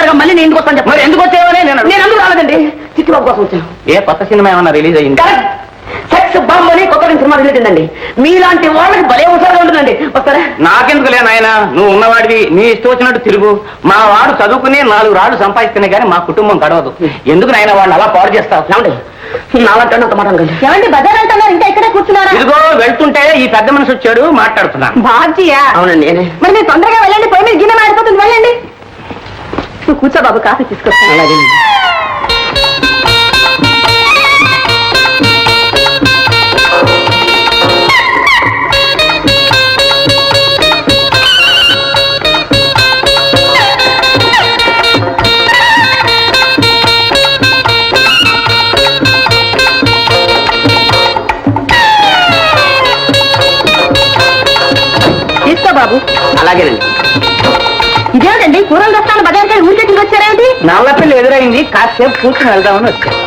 ఉండగా మళ్ళీ నేను ఎందుకు వస్తాను చెప్పండి. ఎందుకు వచ్చావని నేను ఎందుకు రాలేదండి. చిట్టిబాబు కోసం వచ్చాను. ఏ కొత్త సినిమా ఏమన్నా రిలీజ్ అయ్యింది? సెక్స్ బాంబ్ అని కొత్త సినిమా రిలీజ్ అయిందండి. మీలాంటి వాళ్ళకి భలే ఉత్సాహంగా ఉంటుందండి. వస్తారా? నాకెందుకు లే నాయన, నువ్వు ఉన్నవాడివి, నీ ఇష్టం వచ్చినట్టు తిరుగు. మా వాడు చదువుకుని 4 రాళ్ళు సంపాదిస్తేనే కానీ మా కుటుంబం గడవదు. ఎందుకు నాయన వాడిని అలా పాడు చేస్తావు? ఏమండి నాలంటే అంత మాట ఏమండి బజార్ అంటున్నారు, ఇంకా ఇక్కడే కూర్చున్నారా? ఇదిగో వెళ్తుంటే ఈ పెద్ద మనిషి వచ్చాడు, మాట్లాడుతున్నా. బాధ్యా? అవునండి. మరి మీరు తొందరగా వెళ్ళండి, పోయి మీరు గిన్నె మాడిపోతుంది, వెళ్ళండి. నువ్వు కూర్చో బాబు, కాఫీ తీసుకొస్తాను. అలాగే. బాబు అలాగేనండి. ఇదేంటండి కూరలు తెస్తాను బజార్కి ఊరికే వచ్చారేంటి? నల్ల పిల్ల ఎదురైంది, కాసేపు కూర్చొని వెళ్దామని వచ్చాను.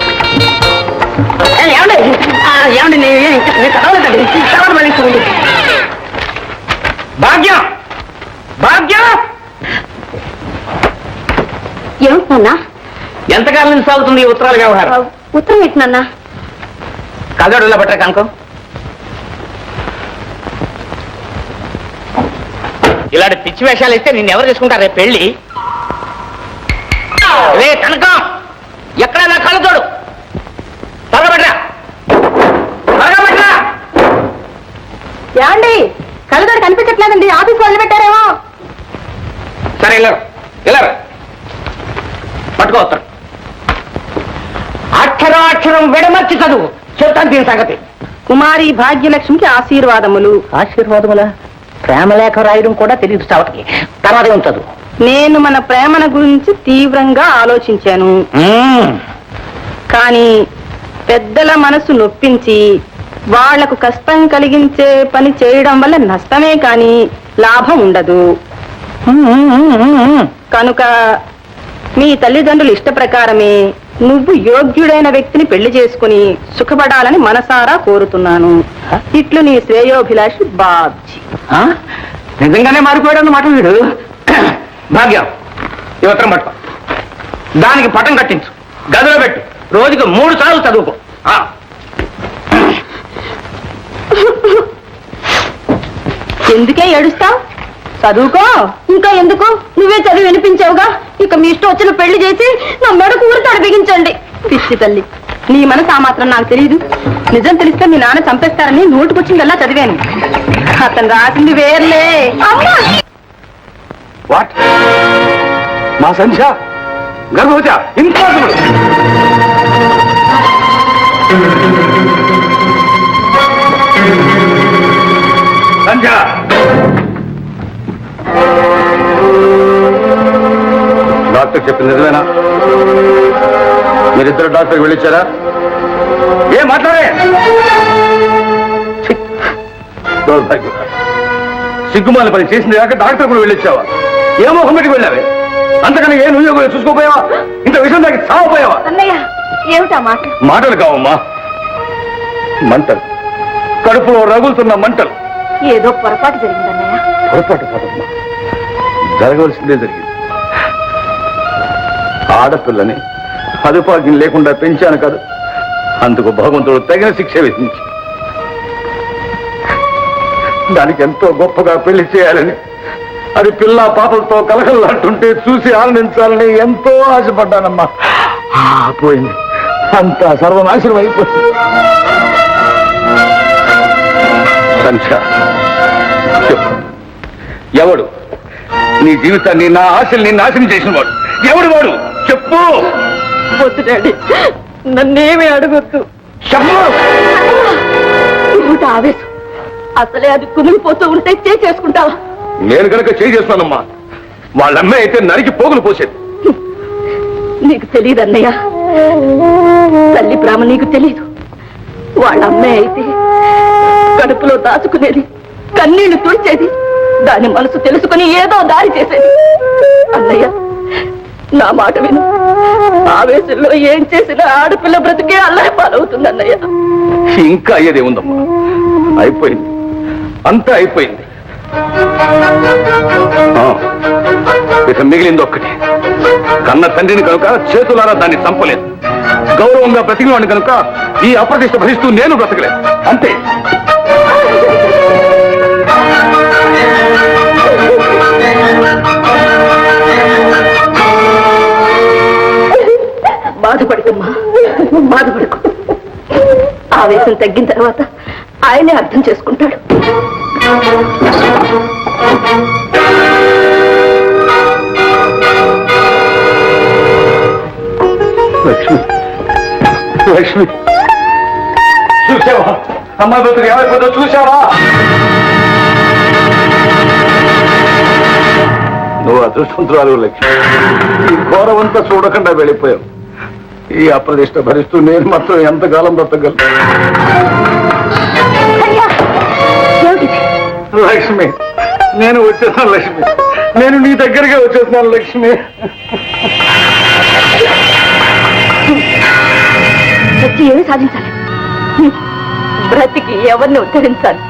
ఏమండి చదవలేదండి, తర్వాత మళ్ళీ చూడండి. భాగ్యం భాగ్యం ఏమిటన్నా? ఎంతకాలం నుంచి సాగుతుంది ఈ ఉత్తరాల వ్యవహారం? ఉత్తరం ఎట్టినన్నా? కదడులా పట్టరా కనుకో. ఇలాంటి పిచ్చి వేషాలు ఇస్తే నిన్ను ఎవరు చేసుకుంటారు రేపు పెళ్లి? రే కనకం, ఎక్కడ నా కళ్ళు తోడు, త్వరగా ఏమండి? కళ్ళతోడు కనిపించట్లేదండి, ఆఫీస్ వాళ్ళు పెట్టారేమో. సరే వెళ్ళరు పట్టుకోవస్తారు. అక్షరం విడమర్చి చదువు, చెప్తాను దీని సంగతి. కుమారి భాగ్యలక్ష్మికి ఆశీర్వాదములు. ఆశీర్వాదములా? ప్రేమలేఖ రాయడం కూడా తెలియదు చావటికి. తర్వాత ఉంచదు. నేను మన ప్రేమల గురించి తీవ్రంగా ఆలోచించాను, కానీ పెద్దల మనసు నొప్పించి వాళ్లకు కష్టం కలిగించే పని చేయడం వల్ల నష్టమే కానీ లాభం ఉండదు. కనుక మీ తల్లిదండ్రుల ఇష్ట ప్రకారమే నువ్వు యోగ్యుడైన వ్యక్తిని పెళ్లి చేసుకుని సుఖపడాలని మనసారా కోరుతున్నాను. ఇట్లు నీ శ్రేయోభిలాషి బాబ్జీ. నిజంగానే మారిపోయాడు అన్నమాట వీడు. భాగ్యం, ఈ ఉత్తరం పట్టుకో, దానికి పటం కట్టించు, గదిలో పెట్టు, రోజుకు 3 సార్లు చదువుకో. ఎందుకే ఏడుస్తావు? చదువుకో. ఇంకా ఎందుకు? నువ్వే చదివి వినిపించావుగా, ఇక మీ ఇష్టం వచ్చిన పెళ్లి చేసి నా మెడకు ఊరితాడు బిగించండి. పిచ్చి తల్లి, నీ మనసు ఆ మాత్రం నాకు తెలియదు. నిజం తెలిస్తే మీ నాన్న చంపేస్తారని నోటుకొచ్చిందల్లా చదివాను. అతను రాసింది వేర్లే. మా సంధ్య గర్భవతి, ఇంపాసిబుల్. సంధ్య, డాక్టర్ చెప్పింది నిజమేనా? మీరిద్దరు డాక్టర్కి వెళ్ళిచ్చారా? ఏం మాట్లాడే? దౌర్భాగ్యం, సిగ్గుమాల పని చేసింది కాక డాక్టర్ కూడా వెళ్ళిచ్చావా? ఏ మొహం పెట్టి వెళ్ళావే? అంతకన్నా ఏ నువ్వు చూసుకోపోయావా? ఇంత విషయం దానికి చావపోయావా? ఏమిటా మాట? మాటలు కావమ్మా, మంటలు, కడుపులో రగులుతున్న మంటలు. ఏదో పొరపాటు జరిగిందన్నయ్య. పొరపాటు కాదమ్మా, జరగవలసిందే జరిగింది. ఆడపిల్లని అదుపాగ్యం లేకుండా పెంచాను కాదు, అందుకు భగవంతుడు తగిన శిక్ష విధించి దానికి ఎంతో గొప్పగా పెళ్లి చేయాలని, అది పిల్ల పాపలతో కలకల్లాంటుంటే చూసి ఆనందించాలని ఎంతో ఆశపడ్డానమ్మా. పోయింది, అంతా సర్వనాశనం అయిపోయింది. ఎవడు నీ జీవితాన్ని, నా ఆశల్ని నాశనం చేసిన వాడు ఎవడు? వాడు చెప్పు. వద్దు డాడీ, నన్నేమీ అడగొద్దు. ఆవేశం, అసలే అది కుమిలిపోతూ ఉంటే చేసుకుంటావా? నేను కనుక చేస్తున్నానమ్మా, వాళ్ళమ్మే అయితే నరికి పోగులు పోసేది. నీకు తెలియదు అన్నయ్య, తల్లి ప్రేమ నీకు తెలీదు. వాళ్ళ అమ్మే అయితే కడుపులో దాచుకునేది, కన్నీళ్లు తుడిచేది, దాని మనసు తెలుసుకుని ఏదో దారి చేసేది. అన్నయ్య, నా మాట విను. ఆవేశంలో ఏం చేసినా ఆడపిల్ల బ్రతికే అల్లరి పాలవుతుంది అన్నయ్య. ఇంకా అయ్యేదే ఉందమ్మా, అయిపోయింది, అంతా అయిపోయింది. ఇక మిగిలింది ఒక్కటి. కన్న తండ్రిని కనుక చేతులారా దాన్ని చంపలేదు. గౌరవంగా బ్రతికినవాడిని కనుక ఈ అప్రతిష్ట భరిస్తూ నేను బ్రతకలేదు. అంతే. బాధపడుకమ్మా, బాధపడుకు. ఆవేశం తగ్గిన తర్వాత ఆయనే అర్థం చేసుకుంటాడు. లక్ష్మి, లక్ష్మి, చూసావా అమ్మాయి బతుకు ఏమైపోతుందో చూసావా? నువ్వు అదృష్టవంతురాలు లక్ష్మి. ఈ ఘోరమంతా చూడకుండా వెళ్ళిపోయావు. ఈ అప్రదిష్ట భరిస్తూ నేను మాత్రం ఎంతకాలం బ్రతకగలను? లక్ష్మి, నేను వచ్చేసాను లక్ష్మి. నేను నీ దగ్గరగా వచ్చేస్తున్నాను లక్ష్మి. వచ్చి ఏమి సాధించాలి? బ్రతికి ఎవరిని ఉద్ధరించాలి?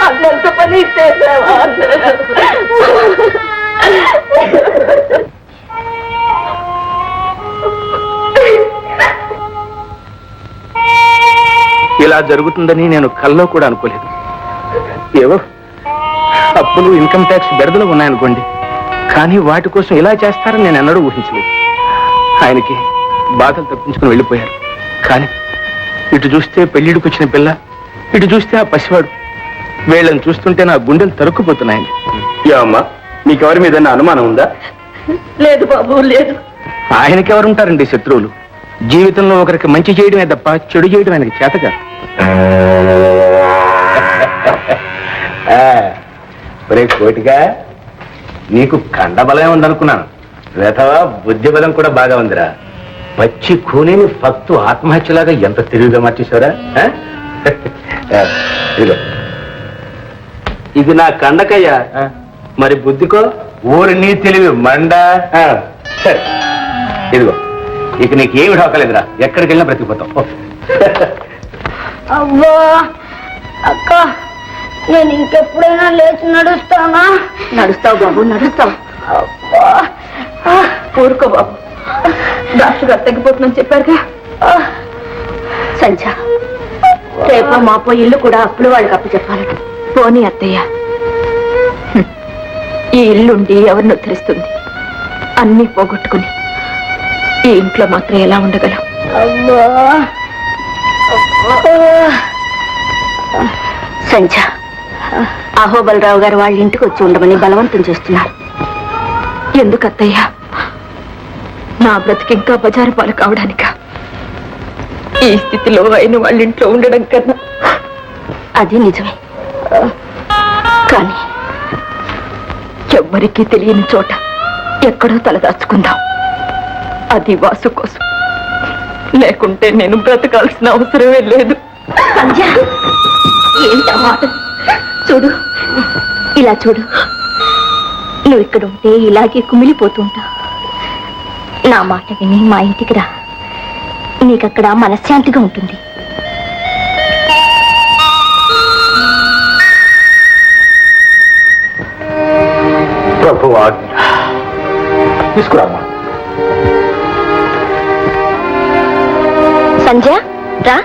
అన్నంత పని చేసావా? ఇలా జరుగుతుందని నేను కల్లో కూడా అనుకోలేదు. ఏవో అప్పులు, ఇన్కమ్ ట్యాక్స్ బెడదలు ఉన్నాయనుకోండి, కానీ వాటి కోసం ఇలా చేస్తారని నేను ఎన్నడూ ఊహించలేదు. ఆయనకి బాధలు తప్పించుకుని వెళ్ళిపోయారు. కానీ ఇటు చూస్తే పెళ్లిడికి వచ్చిన పిల్ల, ఇటు చూస్తే ఆ పసివాడు. వీళ్ళని చూస్తుంటే నా గుండెలు తరుక్కుపోతున్నాయండి. అమ్మా, నీకెవరి మీద అనుమానం ఉందా? లేదు బాబు, లేదు. ఆయనకెవరుంటారండి శత్రువులు? జీవితంలో ఒకరికి మంచి చేయడమే తప్ప చెడు చేయడం ఆయనకి చేత కాదు. కోటిగా నీకు కండబలమే ఉందనుకున్నాను. వేతవా బుద్ధి బలం కూడా బాగా ఉందిరా. పచ్చి కూనేని ఫక్తు ఆత్మహత్యలాగా ఎంత తెలివిగా మార్చేశారా? ఇది నా కండకయ్యా, మరి బుద్ధికో ఊరి నీ తెలివి మండ. సరే ఇదిగో, ఇక నీకేమి ఢోకలేదురా. ఎక్కడికి వెళ్ళినా బ్రతికిపోతావు. అవ్వా అక్క, నేను ఇంకెప్పుడైనా లేచి నడుస్తానా? నడుస్తావు బాబు, నడుస్తావు. ఊరుకో బాబు, డాక్టర్ గారు తగ్గిపోతుందని చెప్పారుగా. సంధ్య, రేపు మాపో ఇల్లు కూడా అప్పులు వాళ్ళకి అప్పు చెప్పాలట. పోనీ అత్తయ్య, ఈ ఇల్లుండి ఎవరిని ఉద్ధరిస్తుంది? అన్నీ పోగొట్టుకుని ఈ ఇంట్లో మాత్రం ఎలా ఉండగలం? సంధ్య, అహోబలరావు గారు వాళ్ళ ఇంటికి వచ్చి ఉండమని బలవంతం చేస్తున్నారు. ఎందుకు అత్తయ్య? నా బ్రతికి ఇంకా బజారు పాలు కావడానిక? ఈ స్థితిలో అయిన వాళ్ళ ఇంట్లో ఉండడం కన్నా. అది నిజమే, కానీ ఎవ్వరికీ తెలియని చోట ఎక్కడో తలదాచుకుందాం. అది వాసు కోసం, లేకుంటే నేను బ్రతకాల్సిన అవసరమే లేదు. ఏంటా మాట? చూడు, ఇలా చూడు. నువ్వు ఇక్కడ ఉంటే ఇలాగే కుమిలిపోతుంటా. నా మాట విని మా ఇంటికి రా. నీకక్కడ మనశ్శాంతిగా ఉంటుంది. ప్రభు ఆజ్ఞ. తీసుకురామ్మా. సంధ్య, రా.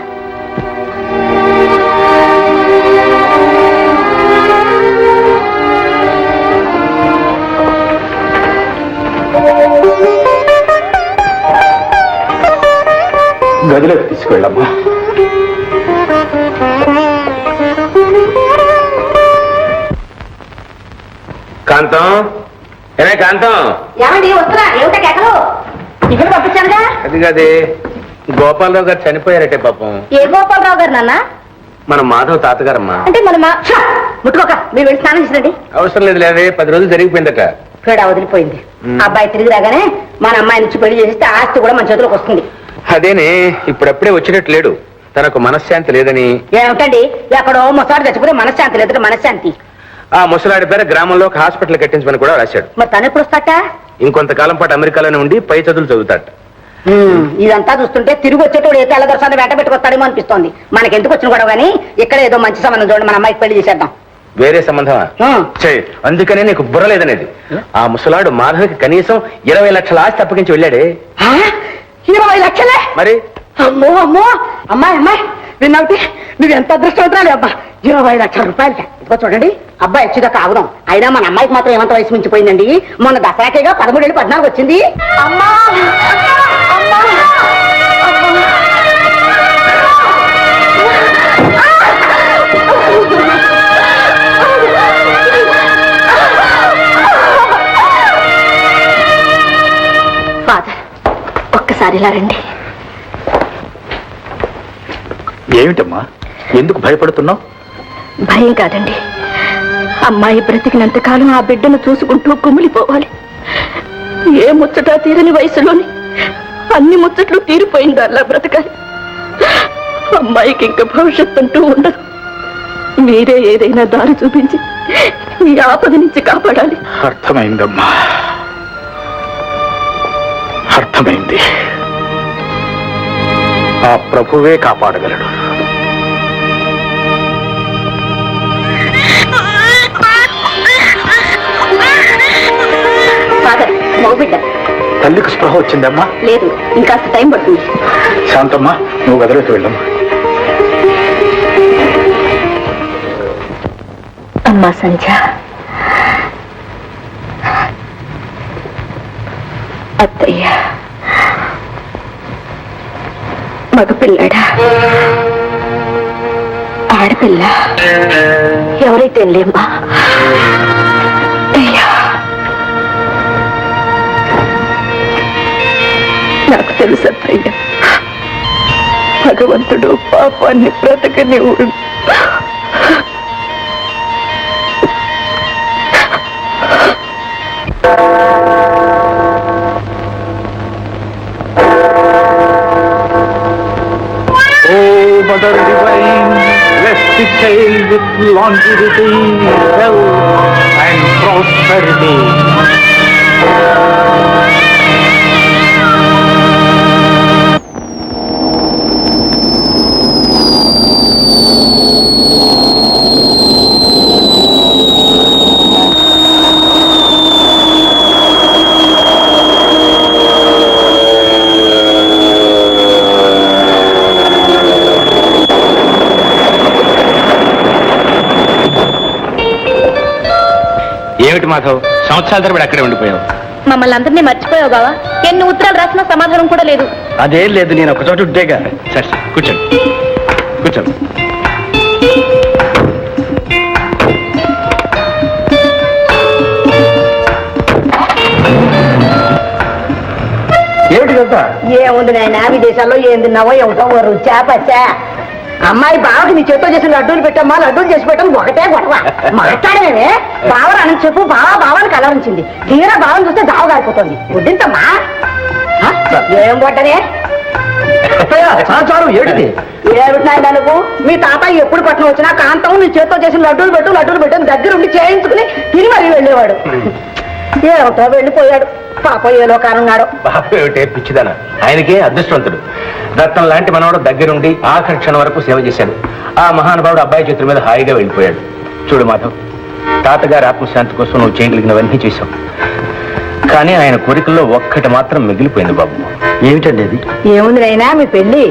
గదిలోకి తీసుకెళ్ళమ్మా. కాంతం, ఏమే కాంతం? ఏమండి వస్తున్నా? ఏమిటా కేకలు? ఇక్కడ పంపించానుగా. అది కాదే, గోపాలరావు గారు చనిపోయారటే పాపం. ఏ గోపాలరావు గారు నాన్న? మన మాధవ్ తాతగారమ్మా. అంటే మన ముట్టుకోక మీరు వెళ్ళి స్నానం చేసినండి. అవసరం లేదు లేదే, 10 రోజులు జరిగిపోయిందట. పేడ వదిలిపోయింది. అబ్బాయి తిరిగి రాగానే మన అమ్మాయి నుంచి పెళ్లి చేస్తే ఆస్తి కూడా మన చేతిలోకి వస్తుంది. అదేనే, ఇప్పుడప్పుడే వచ్చినట్టు లేడు. తనకు మనశ్శాంతి లేదని. ఏమిటండి, ఎక్కడో ముసలాడు చచ్చిపోతే మనశ్శాంతి లేదు. మనశ్శాంతి ఆ ముసలాడి పేర గ్రామంలో ఒక హాస్పిటల్ కట్టించమని కూడా రాశాడు. మరి తను ఎప్పుడు వస్తాట? ఇంకొంతకాలం పాటు అమెరికాలోనే ఉండి పై చదువులు చదువుతాట. ఇదంతా చూస్తుంటే తిరిగి వచ్చేటోడు ఏ తెల్లదర్శాన్ని వెంట పెట్టుకొస్తాడేమో అనిపిస్తోంది. మనకెందుకు వచ్చిన కూడా కానీ ఇక్కడ ఏదో మంచి సంబంధం చూడండి, మన అమ్మాయికి పెళ్లి చేసేద్దాం. వేరే సంబంధమా? అందుకనే నీకు బుర్ర లేదనేది. ఆ ముసలాడు మాధవికి కనీసం 20 లక్షల ఆస్తి అప్పగించి వెళ్ళాడే. 20 లక్షలే? మరి అమ్మో అమ్మో. అమ్మాయి విన్నావుటి, నువ్వు ఎంత అదృష్టవంతురాలి అబ్బా. 20 లక్షల రూపాయలు. ఇదిగో చూడండి, అబ్బాయి వచ్చేదాకా ఆగుదాం. అయినా మన అమ్మాయికి మాత్రం ఏమంత వయసు మించిపోయిందండి. మొన్న దసరాకేగా 13 ఏళ్ళు 14 వచ్చింది. అమ్మా ఫాదర్, ఒక్కసారి ఇలా రండి. ఏమిటమ్మా, ఎందుకు భయపడుతున్నావు? భయం కాదండి, అమ్మాయి బ్రతికినంత కాలం ఆ బిడ్డను చూసుకుంటూ కుమిలిపోవాలి. ఏ ముచ్చట తీరని వయసులోని అన్ని ముచ్చట్లు తీరిపోయింది. అలా బ్రతకాలి. అమ్మాయికి ఇంకా భవిష్యత్తు అంటూ ఉండదు. మీరే ఏదైనా దారి చూపించి ఈ ఆపద నుంచి కాపాడాలి. అర్థమైందమ్మా, అర్థమైంది. ఆ ప్రభువే కాపాడగలడు. ఫాదర్, మగబిడ్డ. తల్లికి స్పృహ వచ్చిందమ్మా? లేదు, ఇంకాస్త టైం పడుతుంది. శాంతమ్మా, నువ్వు గదిలోకి వెళ్ళమ్మా. అమ్మా సంధ్య, అత్తయ్య మగపిల్లాడా ఆడపిల్ల ఎవరైతే లేమ్మా. అయ్యా, నాకు తెలుసు అత్తయ్య, భగవంతుడు పాపాన్ని బ్రతకనివ్వడు. Mother divine, bless the child with longevity, health and prosperity. ఏమిటి మాధవ్, సంవత్సరాల తరబడి అక్కడే ఉండిపోయావు? మమ్మల్ని అందరినీ మర్చిపోయావు బావా. ఎన్ని ఉత్తరాలు రాసినా సమాధానం కూడా లేదు. అదేం లేదు, నేను ఒక చోట ఉంటేగా. సరే కూర్చోండి, కూర్చోండి. ఏమిటి కదా? ఏముంది నాయన, విదేశాల్లో ఏం తిన్నావో ఏమిటో రుచా పచ్చా. అమ్మాయి బావకి నీ చేతితో చేసిన లడ్డూలు పెట్టమ్మా, లడ్డూలు చేసి పెట్టడం ఒకటే గొడవ. మాట్లాడమే బావని అని చెప్పు. బావాని కలరించింది. తీరా బావని చూస్తే దావ గారిపోతుంది. వడ్డింతమ్మా. ఏం పడ్డనే ఏమిటి? ఏమిటి నాయన నువ్వు? మీ తాతయ్య ఎప్పుడు పట్టణం వచ్చినా కాంతం నీ చేతితో చేసిన లడ్డూలు పెట్టు దగ్గర ఉండి చేయించుకుని తిని మరీ వెళ్ళేవాడు. ఏమిటో వెళ్ళిపోయాడు. పాప ఏ లోకానున్నాడు. పాప ఏమిటే పిచ్చిదానా, ఆయనకే అదృష్టవంతుడు. రత్నం లాంటి మనవాడు దగ్గరుండి ఆఖరి క్షణం వరకు సేవ చేశాడు. ఆ మహానుభావుడు అబ్బాయి చేతుల మీద హాయిగా వెళ్ళిపోయాడు. చూడు మాధవ్, తాతగారి ఆత్మశాంతి కోసం నువ్వు చేయగలిగినవన్నీ చేశావు. కానీ ఆయన కోరికల్లో ఒక్కటి మాత్రం మిగిలిపోయింది బాబు. ఏమిటండి అది? ఏముంది అయినా మీ పెళ్లి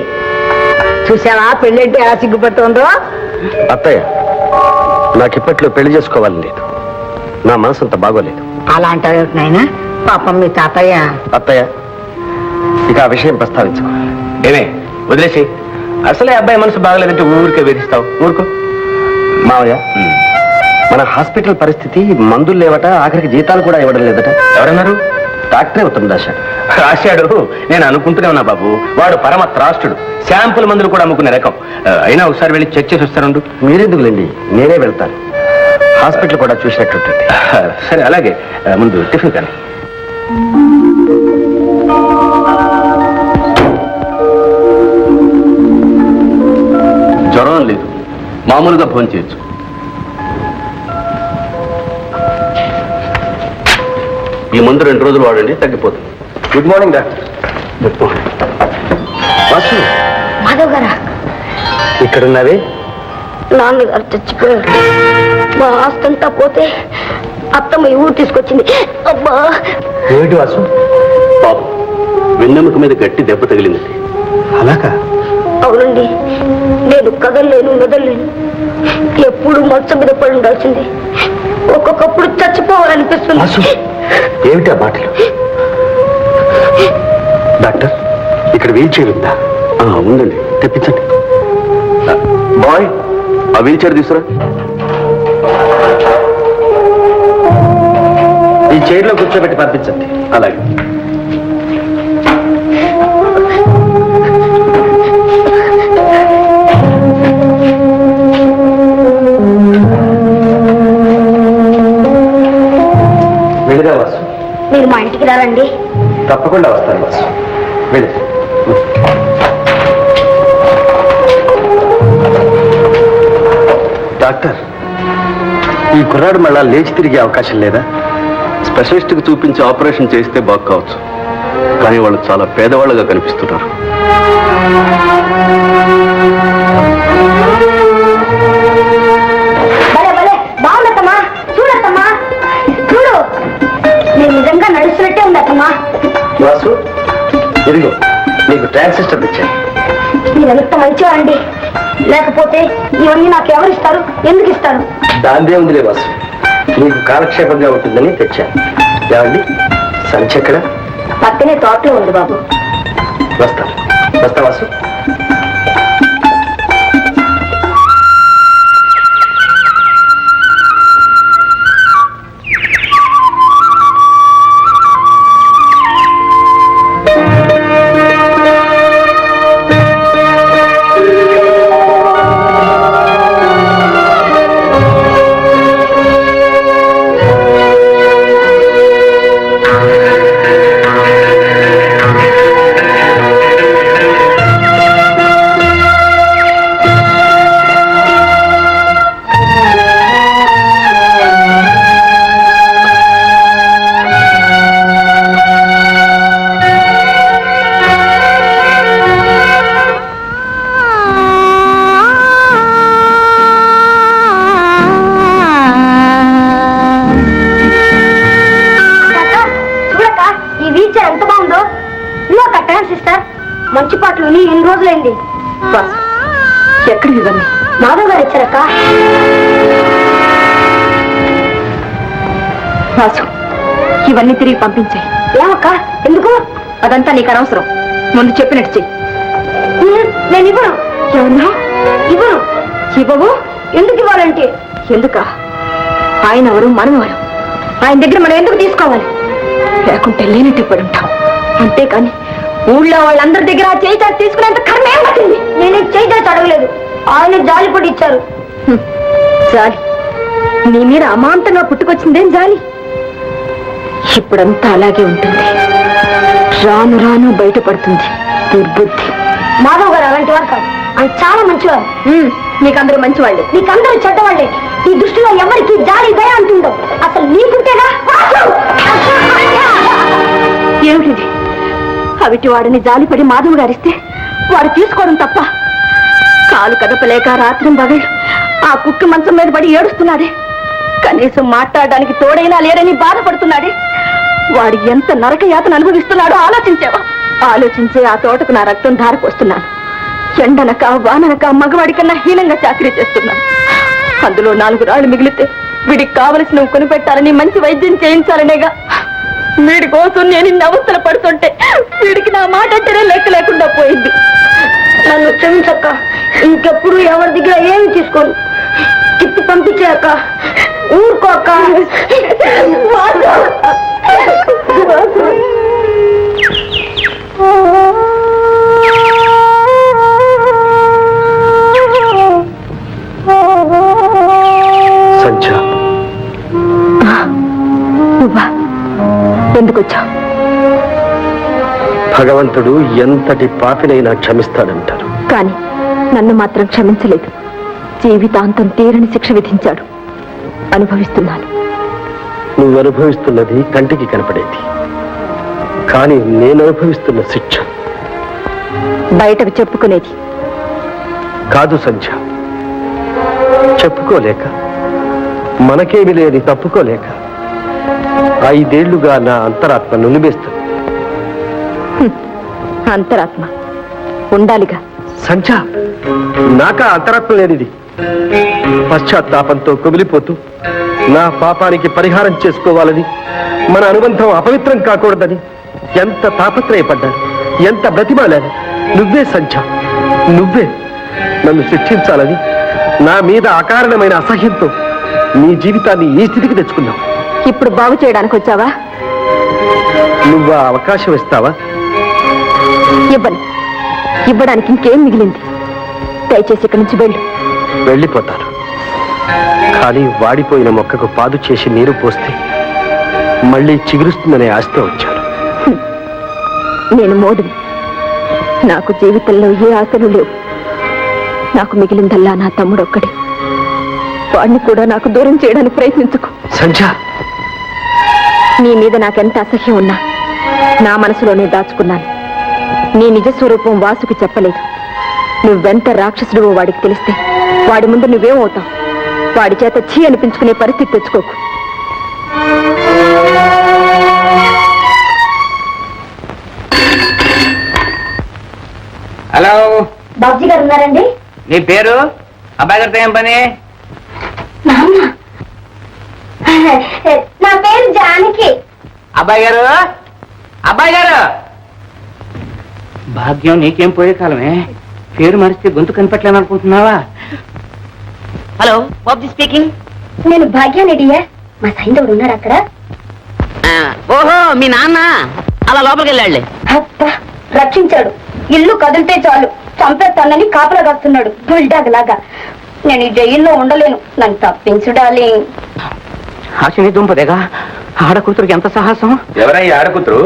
చూసావా? పెళ్లి అంటే ఎలా సిగ్గుపడుతుందో. అత్తయ్య, నాకు ఇప్పట్లో పెళ్లి చేసుకోవాలని లేదు. నా మనసు అంత బాగోలేదు. అలా అంటావు నాయనా? పాపం మీ తాతయ్య. అత్తయ్య, ఇక ఆ విషయం ప్రస్తావించుకో. ఏమే వదిలేసి, అసలే అబ్బాయి మనసు బాగలేదంటే ఊరికే వేధిస్తావు. ఊరుకో. మావయ్య, మన హాస్పిటల్ పరిస్థితి మందులు లేవట, ఆఖరికి జీతాలు కూడా ఇవ్వడం లేదట. ఎవరన్నారు? డాక్టరే ఉత్తరం రాశాడు. రాశాడు. నేను అనుకుంటూనే ఉన్నా బాబు, వాడు పరమ త్రాష్టుడు. శాంపుల్ మందులు కూడా అమ్ముకునే రకం. అయినా ఒకసారి వెళ్ళి చెక్ చేసి వస్తాను. మీరెందుకులేండి, నేనే వెళ్తాను. హాస్పిటల్ కూడా చూసినట్టుంటుంది. సరే, అలాగే. ముందు టిఫిన్ కానీ. జ్వరం లేదు, మామూలుగా భోజనం చేయొచ్చు. ఈ మందు 2 రోజులు వాడండి, తగ్గిపోతుంది. Good morning doctor. Vasu, Madhav గారా? ఇక్కడున్నావే? నాన్నగారు చచ్చిపోయారు. మా ఆస్తంతా పోతే అత్తమ్మ ఈ ఊరు తీసుకొచ్చింది. అబ్బా! ఏమిటి వాసు? బాబు, వెన్నెముక మీద గట్టి దెబ్బ తగిలింది. అలాగా? అవునండి, నేను కదలలేను, మెదలేను. ఎప్పుడు మంచం మీద పడి ఉండాల్సింది. ఒక్కొక్కప్పుడు వాసు, చచ్చిపోవాలనిపిస్తుంది. ఏమిటా మాటలు? డాక్టర్, ఇక్కడ వీల్ చైర్ ఉందా? ఉందండి, తెప్పించండి. బాయ్, ఆ వీల్ చైర్ తీసుకురా. ఈ చైర్లో కూర్చోబెట్టి పంపించండి. అలాగే. వెళ్ళిరా వాసు. మీరు మా ఇంటికి రారండి? తప్పకుండా వస్తాను వాసు. వెళ్ళి. డాక్టర్, ఈ కుర్రాడు మళ్ళా లేచి తిరిగే అవకాశం లేదా? స్పెషలిస్ట్కి చూపించి ఆపరేషన్ చేస్తే బాగు కావచ్చు, కానీ వాళ్ళు చాలా పేదవాళ్ళగా కనిపిస్తున్నారు. బాగుందమ్మా, చూడమ్మా, చూడు, నేను నిజంగా నడుస్తున్నట్టే ఉందమ్మా. వాసు, ఇదిగో నీకు ట్రాన్సిస్టర్ ఇచ్చాను. మీరెంత మంచివారండి. లేకపోతే ఇవన్నీ నాకు ఎవరు ఇస్తారు, ఎందుకు ఇస్తారు? దాందే ఉందిలే వాసు, నీకు కాలక్షేపంగా ఉంటుందని తెచ్చాను. ఏమండి, సంచి ఎక్కడ? పక్కనే తోటలో ఉంది బాబు. వస్తాను. వస్తా వాసు. మంచి పాటలు విని ఎన్ని రోజులైంది. ఎక్కడ ఇవ్వండి? మాధవ్ గారు ఇచ్చారక్క. వాసు, ఇవన్నీ తిరిగి పంపించాయి. ఏమక్క? ఎందుకు? అదంతా నీకు అనవసరం. ముందు చెప్పినట్టు చెయ్యి. నేను ఇవ్వను. ఏమన్నా? ఇవ్వను. ఇవ్వవు? ఎందుకు ఇవ్వాలంటే? ఎందుక? ఆయన ఎవరు, మనం ఎవరు? ఆయన దగ్గర మనం ఎందుకు తీసుకోవాలి? లేకుంటే లేనట్టు పడి ఉంటాం. అంతేకాని ఊళ్ళో వాళ్ళందరి దగ్గర చేయి చాచి తీసుకునేంత కర్మ ఏం పట్టింది? నేనేం చేయి చాచి అడగలేదు. ఆయన జాలి పడి ఇచ్చారు. జాలి? నీ మీద అమాంతంగా పుట్టుకొచ్చిందేం జాలి? ఇప్పుడంతా అలాగే ఉంటుంది. రాను రాను బయటపడుతుంది దుర్బుద్ధి. మాధవ్ గారు అలాంటి వారు కాదు. ఆయన చాలా మంచివారు. నీకందరూ మంచివాళ్ళే, నీకందరూ చెడ్డవాళ్ళే. ఈ దృష్టిలో ఎవరికి జాలి దయ అంటుండవు. అసలు నీకుంటేగా. ఏమిటిది? అవిటి వాడిని జాలిపడి మాధవ్ గారిస్తే వాడు తీసుకోవడం తప్ప? కాలు కదపలేక రాత్రి పగలు ఆ కుక్కి మంచం మీద పడి ఏడుస్తున్నాడే. కనీసం మాట్లాడడానికి తోడైనా లేరని బాధపడుతున్నాడే. వాడు ఎంత నరక యాతన అనుభవిస్తున్నాడో ఆలోచించావా? ఆలోచించే ఆ తోటకు నా రక్తం ధారపోస్తున్నాను. ఎండనక వాననక మగవాడి కన్నా హీనంగా చాకరీ చేస్తున్నాను. అందులో 4 రాళ్ళు మిగిలితే వీడికి కావలసినవి కొనిపెట్టాలని, మంచి వైద్యం చేయించాలనేగా. వీడి కోసం నేను ఇన్ని అవస్థలు పడుతుంటే వీడికి నా మాట అంటేనే లెక్క లేకుండా పోయింది. నన్ను క్షమించక్క. ఇంకెప్పుడు ఎవరి దగ్గర ఏమి తీసుకోను. తిప్పి పంపించాక ఊరుకోక. సంధ్య, నువ్వా? ఎందుకు వచ్చావు? భగవంతుడు ఎంతటి పాపినైనా క్షమిస్తాడంటారు. కానీ నన్ను మాత్రం క్షమించలేదు. జీవితాంతం తీరని శిక్ష విధించాడు. అనుభవిస్తున్నాను. నువ్వు అనుభవిస్తున్నది కంటికి కనపడేది, కానీ నేను అనుభవిస్తున్న శిక్ష బయటకు చెప్పుకునేది కాదు సంధ్య. చెప్పుకోలేక, మనకేమి లేని తప్పుకోలేక 5 ఏళ్లుగా నా అంతరాత్మ నులిమేస్తుంది. అంతరాత్మ ఉండాలిగా. సంధ్య, నాకా అంతరాత్మ లేనిది. పశ్చాత్తాపంతో కుమిలిపోతూ నా పాపానికి పరిహారం చేసుకోవాలని, మన అనుబంధం అపవిత్రం కాకూడదని ఎంత తాపత్రయపడ్డాను, ఎంత బ్రతిమాలాను. నువ్వే సంధ్య, నువ్వే నన్ను శిక్షించాలని నా మీద అకారణమైన అసహ్యంతో నీ జీవితాన్ని ఈ స్థితికి తెచ్చుకున్నావు. ఇప్పుడు బాగు చేయడానికి వచ్చావా? నువ్వు ఆ అవకాశం ఇస్తావా? ఇవ్వను. ఇవ్వడానికి ఇంకేం మిగిలింది? దయచేసి ఇక్కడి నుంచి వెళ్ళు. వెళ్ళిపోతాను, కానీ వాడిపోయిన మొక్కకు పాదు చేసి నీరు పోస్తే మళ్ళీ చిగురుస్తుందనే ఆశతో వచ్చాను. నేను మోడుని. నాకు జీవితంలో ఏ ఆశలు లేవు. నాకు మిగిలిందల్లా నా తమ్ముడు ఒక్కడే. వాడిని కూడా నాకు దూరం చేయడానికి ప్రయత్నించుకో. సంధ్య, నీ మీద నాకెంత అసహ్యం ఉన్నా నా మనసులోనే దాచుకున్నాను. నీ నిజ స్వరూపం వాసుకి చెప్పలేదు. నువ్వెంత రాక్షసుడు వాడికి తెలిస్తే వాడి ముందు నువ్వేమవుతావు? వాడి చేత ఛీ అనిపించుకునే పరిస్థితి తెచ్చుకోకు. హలో, బాబుజీ గారు ఉన్నారండి? నీ పేరు? అబ్బాయి గారితో ఏం పని? నా పేరు జానకి. అబ్బాయి గారు, అబ్బాయి గారు. భాగ్యం నీకేం పోయే కాలమే. పేరు మరిస్తే గొంతు కనిపెట్టలేను అనుకుంటున్నావా? Hello, Babuji speaking. నేను భాగ్యాన్ని డియర్. మా సైంధవుడు ఉన్నాడు అక్కడ. ఓహో, మీ నాన్న అలా లోపలికి వెళ్ళాడులే. అబ్బా, రక్షించాడు. ఇల్లు కదిలితే చాలు చంపేస్తానని కాపలా కాస్తున్నాడు బుల్డాగ్ లాగా. నేను ఈ జైల్లో ఉండలేను. నన్ను తప్పించు డార్లింగ్. హాసిని దుంపదేగా, ఆడ కూతురికి ఎంత సాహసం. ఎవరయ్యా ఆడకూతురు?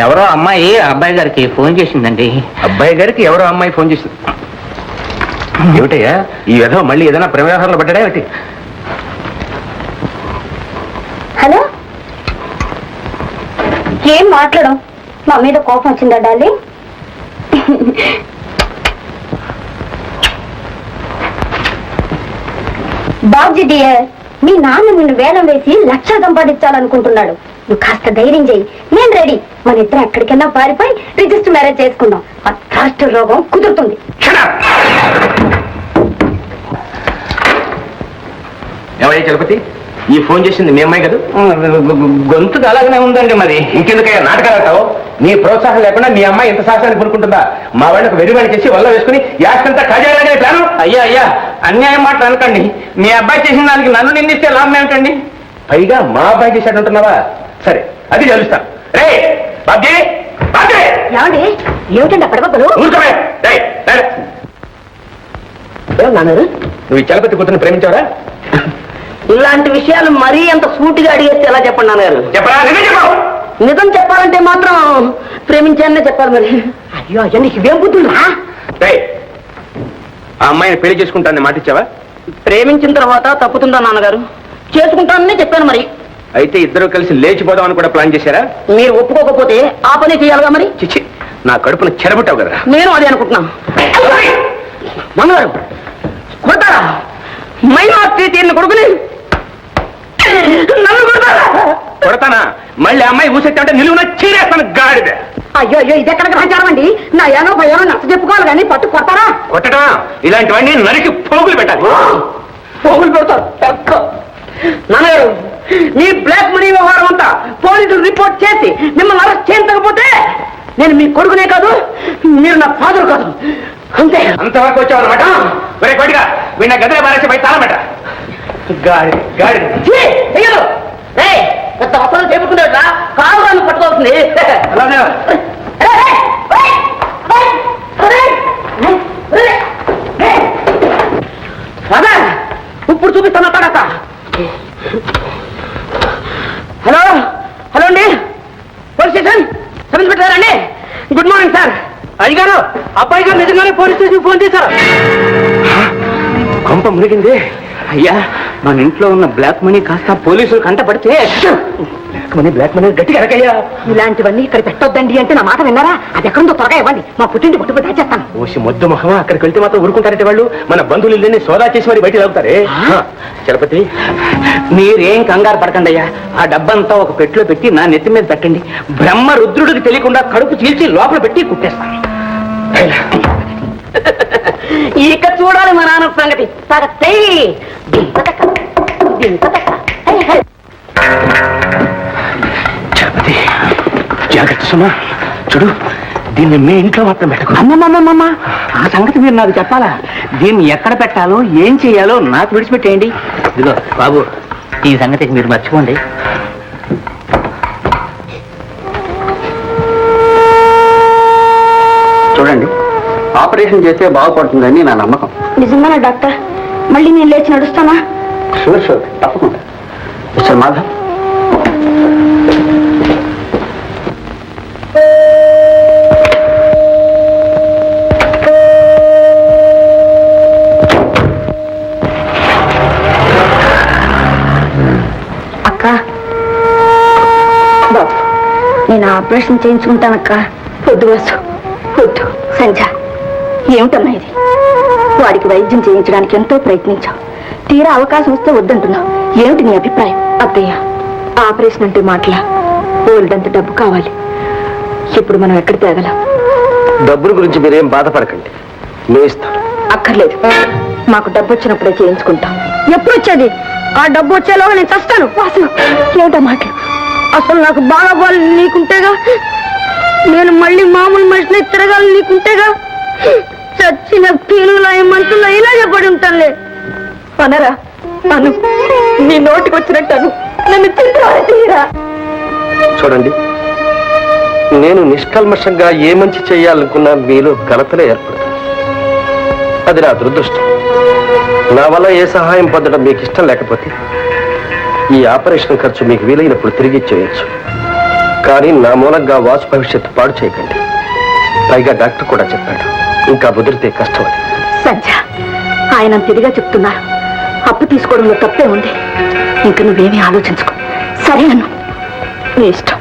ఎవరో అమ్మాయి అబ్బాయి గారికి ఫోన్ చేసిందండి. అబ్బాయి గారికి ఎవరో అమ్మాయి ఫోన్ చేసింది. ఏమిటయ్యా ఈ విధవ మళ్ళీ ఏదైనా ప్రవ్యవహారంలో పడ్డా ఏమిటి? హలో, ఏం మాట్లాడం? మా మీద కోపం వచ్చిందా డార్లింగ్? బాబ్జీ డియర్, మీ నాన్న నిన్ను వేలం వేసి 1,00,000 సంపాదించాలనుకుంటున్నాడు. నువ్వు కాస్త ధైర్యం చేయి. నేను రెడీ. మన ఇద్దరం ఎక్కడికైనా పారిపోయి రిజిస్టర్ మ్యారేజ్ చేసుకుందాం. ఆ థ్రాస్ట్ రోగం కుదురుతుంది. ఏమయ్యా చలపతి, ఈ ఫోన్ చేసింది మీ అమ్మాయి కదా? గొంతుకు అలాగనే ఉందండి. మరి ఇంకెందుకయ్యా నాటకాలు ఆడతావు? నీ ప్రోత్సాహం లేకుండా మీ అమ్మాయి ఎంత సాహసాన్ని కొనుక్కుంటుందా? మా వాళ్ళకు వెరివాడి చేసి వల్ల వేసుకుని యాస్తంతా కాజేయాలనే ప్లాను. అయ్యా అయ్యా, అన్యాయం మాట అనకండి. మీ అబ్బాయి చేసిన దానికి నన్ను నిందిస్తే లాభం ఏమిటండి? పైగా మా అబ్బాయి చేశాడు అంటున్నావా? సరే, అది తెలుస్తాను. రే బాబ్జీ, బాబ్జీ! ఏమండి, ఏమిటండి అప్పటికప్పుడు? ఊరుకోవే. రేయ్, రేయ్. నువ్వు ఈ చలపతి కూతురుని ప్రేమించావరా? ఇలాంటి విషయాలు మరీ అంత సూటిగా అడిగేస్తే ఎలా చెప్పండి నాన్నగారు? చెప్పరా? నిజం చెప్పు. నిజం చెప్పాలంటే మాత్రం ప్రేమించాననే చెప్పాలి. మరి అయ్యో అయ్యో, నీకు ఇవేం బుద్ధులా? రేయ్, ఆ అమ్మాయిని పెళ్లి చేసుకుంటానని మాట ఇచ్చావా? ప్రేమించిన తర్వాత తప్పుతుందా నాన్నగారు? చేసుకుంటాననే చెప్పాను. మరి అయితే ఇద్దరు కలిసి లేచిపోదామని కూడా ప్లాన్ చేశారా? మీరు ఒప్పుకోకపోతే ఆ పని చేయాలిగా. మరి చిచ్చి, నా కడుపును చెరబుట్టావు కదా. నేను అదే అనుకుంటున్నాను. నాన్నగారు కొడతారా? మైనార్టీ తీరిన కొడుకుని నన్ను కొడతారా? కొడతానా? మళ్ళీ అమ్మాయి ఊసెత్తా అంటే నిలువున చీరేస్తాను గాడిద. అయ్యో అయ్యో, ఇది ఎక్కడ గ్రహించారం అండి? నా ఏనో భయానో నచ్చ చెప్పుకోవాలి కానీ పట్టు కొడతారా? కొట్టడా? ఇలాంటివన్నీ నరికి పోగులు పెట్టాలి. పోగులు పెడతారు. నాన్నగారు, మీ బ్లాక్ మనీ వ్యవహారం అంతా పోలీసులు రిపోర్ట్ చేసి మిమ్మల్ని అరెస్ట్ చేయించకపోతే నేను మీ కొడుకునే కాదు, మీరు నా ఫాదర్ కాదు. అంతే. అంతవరకు వచ్చావు అనమాట. మరే కొట్టిగా వీళ్ళ గదిలో మారేసి బయట తాళం పెట్ట. గాడి గాడి పెద్ద అవసరం చెప్పుకున్నాడు రా. కాలు పట్టుకోవాల్సింది. ఇప్పుడు చూపిస్తాను అక్కడ. హలో హలో అండి, పోలీస్ స్టేషన్ సబ్ ఇన్స్పెక్టర్ అండి. Good morning sir. అయ్యగారు, అబ్బాయి గారు నిజంగానే పోలీస్ స్టేషన్ ఫోన్ చేశారు. కొంప మునిగింది. అయ్యా, మన ఇంట్లో ఉన్న బ్లాక్ మనీ కాస్త పోలీసులు కంటపడితే. బ్లాక్ మనీ గట్టిగా అరకయ్యా. ఇలాంటివన్నీ ఇక్కడ పెట్టొద్దండి అంటే నా మాట విన్నారా? అది ఎక్కడుందో త్వరగా ఇవ్వండి, మా పుట్టింటి పట్టుబడి దాచేస్తాను. ఓసి మొద్దు మొహమా, అక్కడికి వెళ్తే మాత్రం ఊరుకుంటారంటే వాళ్ళు మన బంధువులు ఇల్లని సోదా చేసి మరి బయట లాగుతారే. చలపతి, మీరేం కంగారు పడకండి అయ్యా. ఆ డబ్బంతా ఒక పెట్టిలో పెట్టి నా నెత్తి మీద పెట్టండి. బ్రహ్మ రుద్రుడికి తెలియకుండా కడుపు చీల్చి లోపల పెట్టి కుట్టేస్తాను. ఇక చూడాలి మా నాన్న సంగతి. చలపతి, జాగ్రత్త సుమా. చూడు, దీన్ని మీ ఇంట్లో మాత్రం పెట్టకు. అమ్మమ్మమ్మమ్మ, ఆ సంగతి మీరు నాకు చెప్పాలా? దీన్ని ఎక్కడ పెట్టాలో ఏం చెయ్యాలో నాకు విడిచిపెట్టేయండి. ఇదిగో బాబు, ఈ సంగతి మీరు మర్చిపోండి. చూడండి, ఆపరేషన్ చేస్తే బాగుపడుతుందని నా నమ్మకం. నిజంగానా డాక్టర్? మళ్ళీ నేను లేచి నడుస్తానా? షూర్ షూర్, తప్పకుండా. మిస్టర్ మాధవ్, అక్క, బాబు, నేను ఆపరేషన్ చేయించుకుంటానక్క. వద్దు వాసు, వద్దు. సంజ, ఏమిటమ్మా ఇది? వాడికి వైద్యం చేయించడానికి ఎంతో ప్రయత్నించావు, తీరా అవకాశం వస్తే వద్దంటున్నావు. ఏమిటి నీ అభిప్రాయం? అత్తయ్య, ఆపరేషన్ అంటే మాటలా? ఓల్డంత డబ్బు కావాలి. ఇప్పుడు మనం ఎక్కడ తేగలం? డబ్బుల గురించి మీరేం బాధపడకండి, నేను ఇస్తాను. అక్కర్లేదు, మాకు డబ్బు వచ్చినప్పుడే చేయించుకుంటాం. ఎప్పుడు వచ్చేది? ఆ డబ్బు వచ్చేలోగా నేను చస్తాను. వాసు, ఏమిటా మాటలు? అసలు నాకు బాగా బాగా నీకుంటేగా, నేను మళ్ళీ మామూలు మనిషిని తిరగాలి నీకుంటేగా. చచ్చిన పీనులా మంతుల్లో ఇలాగే పడి ఉంటానులే. అనరా అను, నీ నోటికి వచ్చినట్టు నన్ను తీరా. చూడండి, నేను నిష్కల్మషంగా ఏ మంచి చేయాలనుకున్నా మీలో కలతలే ఏర్పడుతుంది. అది నా దురదృష్టం. నా వల్ల ఏ సహాయం పొందడం మీకు ఇష్టం లేకపోతే ఈ ఆపరేషన్ ఖర్చు మీకు వీలైనప్పుడు తిరిగి ఇచ్చేయచ్చు. కానీ నా మూలంగా వాసు భవిష్యత్తు పాడు చేయకండి. పైగా డాక్టర్ కూడా చెప్పాడు, ఇంకా ముదిరితే కష్టం అని. సంజ, ఆయన తిరిగా చెప్తున్నారు. అప్పు తీసుకోవడంలో తప్పే ఉంది. ఇంక నువ్వేమీ ఆలోచించుకో. సరే అను, నీ ఇష్టం.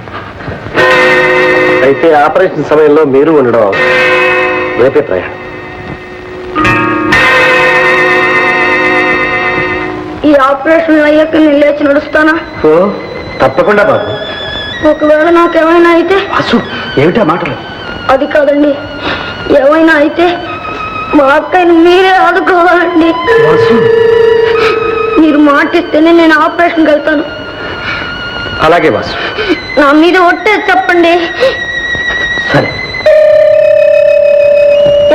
అయితే ఆపరేషన్ సమయంలో మీరు ఉండడం అవసరం. రేపే ప్రయాణం. ఈ ఆపరేషన్ అయ్యాక నేను లేచి నడుస్తానా? తప్పకుండా బాబు. ఒకవేళ నాకేమైనా అయితే? వాసు, ఏమిటా మాటలు? అది కాదండి, ఏమైనా అయితే మా అక్కని మీరే ఆదుకోవాలండి. మీరు మాటిస్తేనే నేను ఆపరేషన్కి వెళ్తాను. అలాగే వాసు. నా మీద ఒట్టే చెప్పండి. సరే.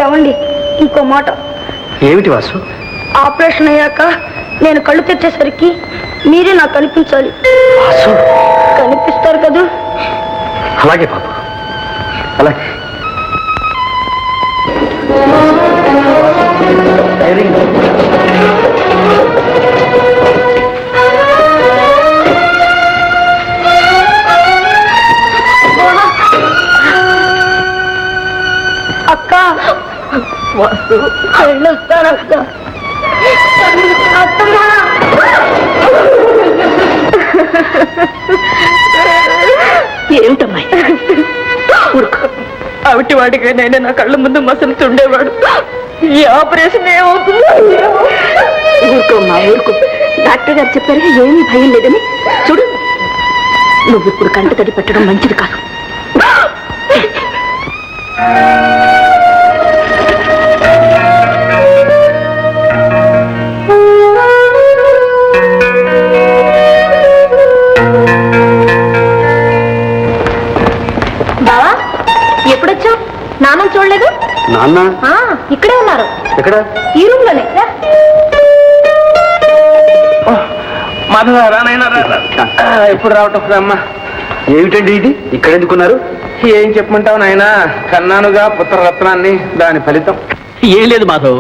ఏమండి, ఇంకో మాట. ఏమిటి వాసు? ఆపరేషన్ అయ్యాక నేను కళ్ళు తెచ్చేసరికి మీరే నాకు కనిపించాలి. వాసు, కనిపిస్తారు కదా? అలాగే బాబు, అలాగే. అక్క, వెళ్ళొస్తాను అక్క. ఏమిటమ్మాయి? అవిటి వాడికైనా నా కళ్ళ ముందు మసలుతుండేవాడు. ఈ ఆపరేషన్ ఏమవుతుందో. ఊరుకోమ్మా, ఊరుకో. డాక్టర్ గారు చెప్పారు ఏమీ భయం లేదని. చూడు, నువ్వు ఇప్పుడు కంట తడి పెట్టడం మంచిది కాదు. బావా, ఎప్పుడొచ్చావు? నాన్న చూడలేదు? నాన్న ఇక్కడే ఉన్నారు. ఎక్కడ? ఈ రూమ్ లోనే. మాధవ, రానైనా ఎప్పుడు రావటం అమ్మా. ఏమిటండి ఇది ఇక్కడ ఎందుకున్నారు? ఏం చెప్పమంటావు నాయనా, కన్నానుగా పుత్రరత్నాన్ని, దాని ఫలితం. ఏం లేదు మాధవ్,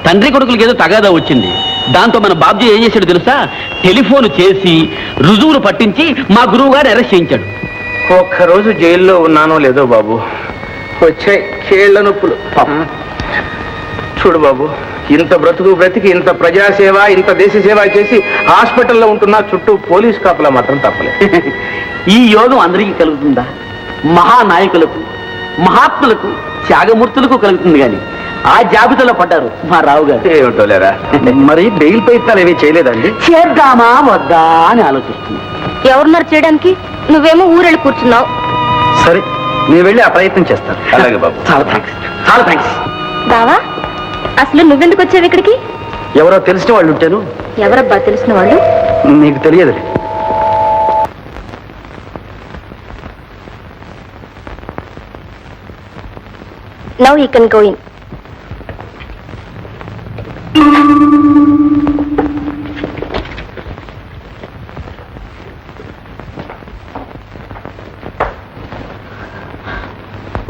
తండ్రి కొడుకులకి ఏదో తగాదా వచ్చింది. దాంతో మన బాబ్జీ ఏం చేశాడు తెలుసా? టెలిఫోన్ చేసి రుజువులు పట్టించి మా గురువు గారు అరెస్ట్ చేయించాడు. ఒక్కరోజు జైల్లో ఉన్నానో లేదో బాబు, వచ్చే కేళ్ల నొప్పులు. చూడు బాబు, ఇంత బ్రతికి ఇంత ప్రజాసేవ, ఇంత దేశ సేవ చేసి హాస్పిటల్లో ఉంటున్నా చుట్టూ పోలీస్ కాపులా మాత్రం తప్పలేదు. ఈ యోగం అందరికీ కలుగుతుందా? మహానాయకులకు, మహాత్ములకు, త్యాగమూర్తులకు కలుగుతుంది కానీ ఆ జాబితాలో పడ్డారు మా రావు గారు. ఏమిటో లేరా, మరి బెయిల్ ప్రయత్నాలు ఏమీ చేయలేదండి? చేద్దామా వద్దా అని ఆలోచిస్తుంది. ఎవరున్నారు చేయడానికి? నువ్వేమో ఊరెళ్ళి కూర్చున్నావు. సరే, నేను వెళ్ళి ఆ ప్రయత్నం చేస్తాను. అలాగే బాబు. చాలా థ్యాంక్స్, చాలా థ్యాంక్స్. బావా, అసలు నువ్వెందుకు వచ్చావు ఇక్కడికి? ఎవరో తెలిసిన వాళ్ళు ఉంటాను. ఎవరబ్బా తెలిసిన వాళ్ళు? నీకు తెలియదు. Now you can go in.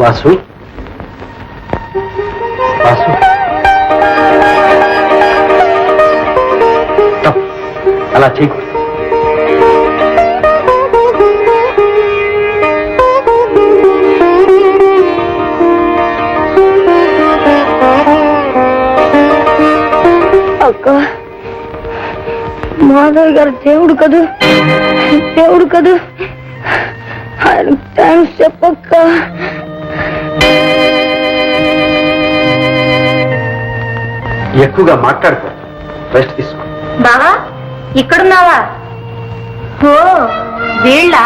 Vasu, Vasu, అలా చేయకు. అక్క, మాధవ్ గారు దేవుడు కదూ, దేవుడు కదూ, ఆయన థ్యాంక్స్ చెప్పక్క. ఎక్కువగా మాట్లాడుకో, రెస్ట్ తీసుకో. బావా, ఇక్కడున్నావా? ఓ వీళ్ళ,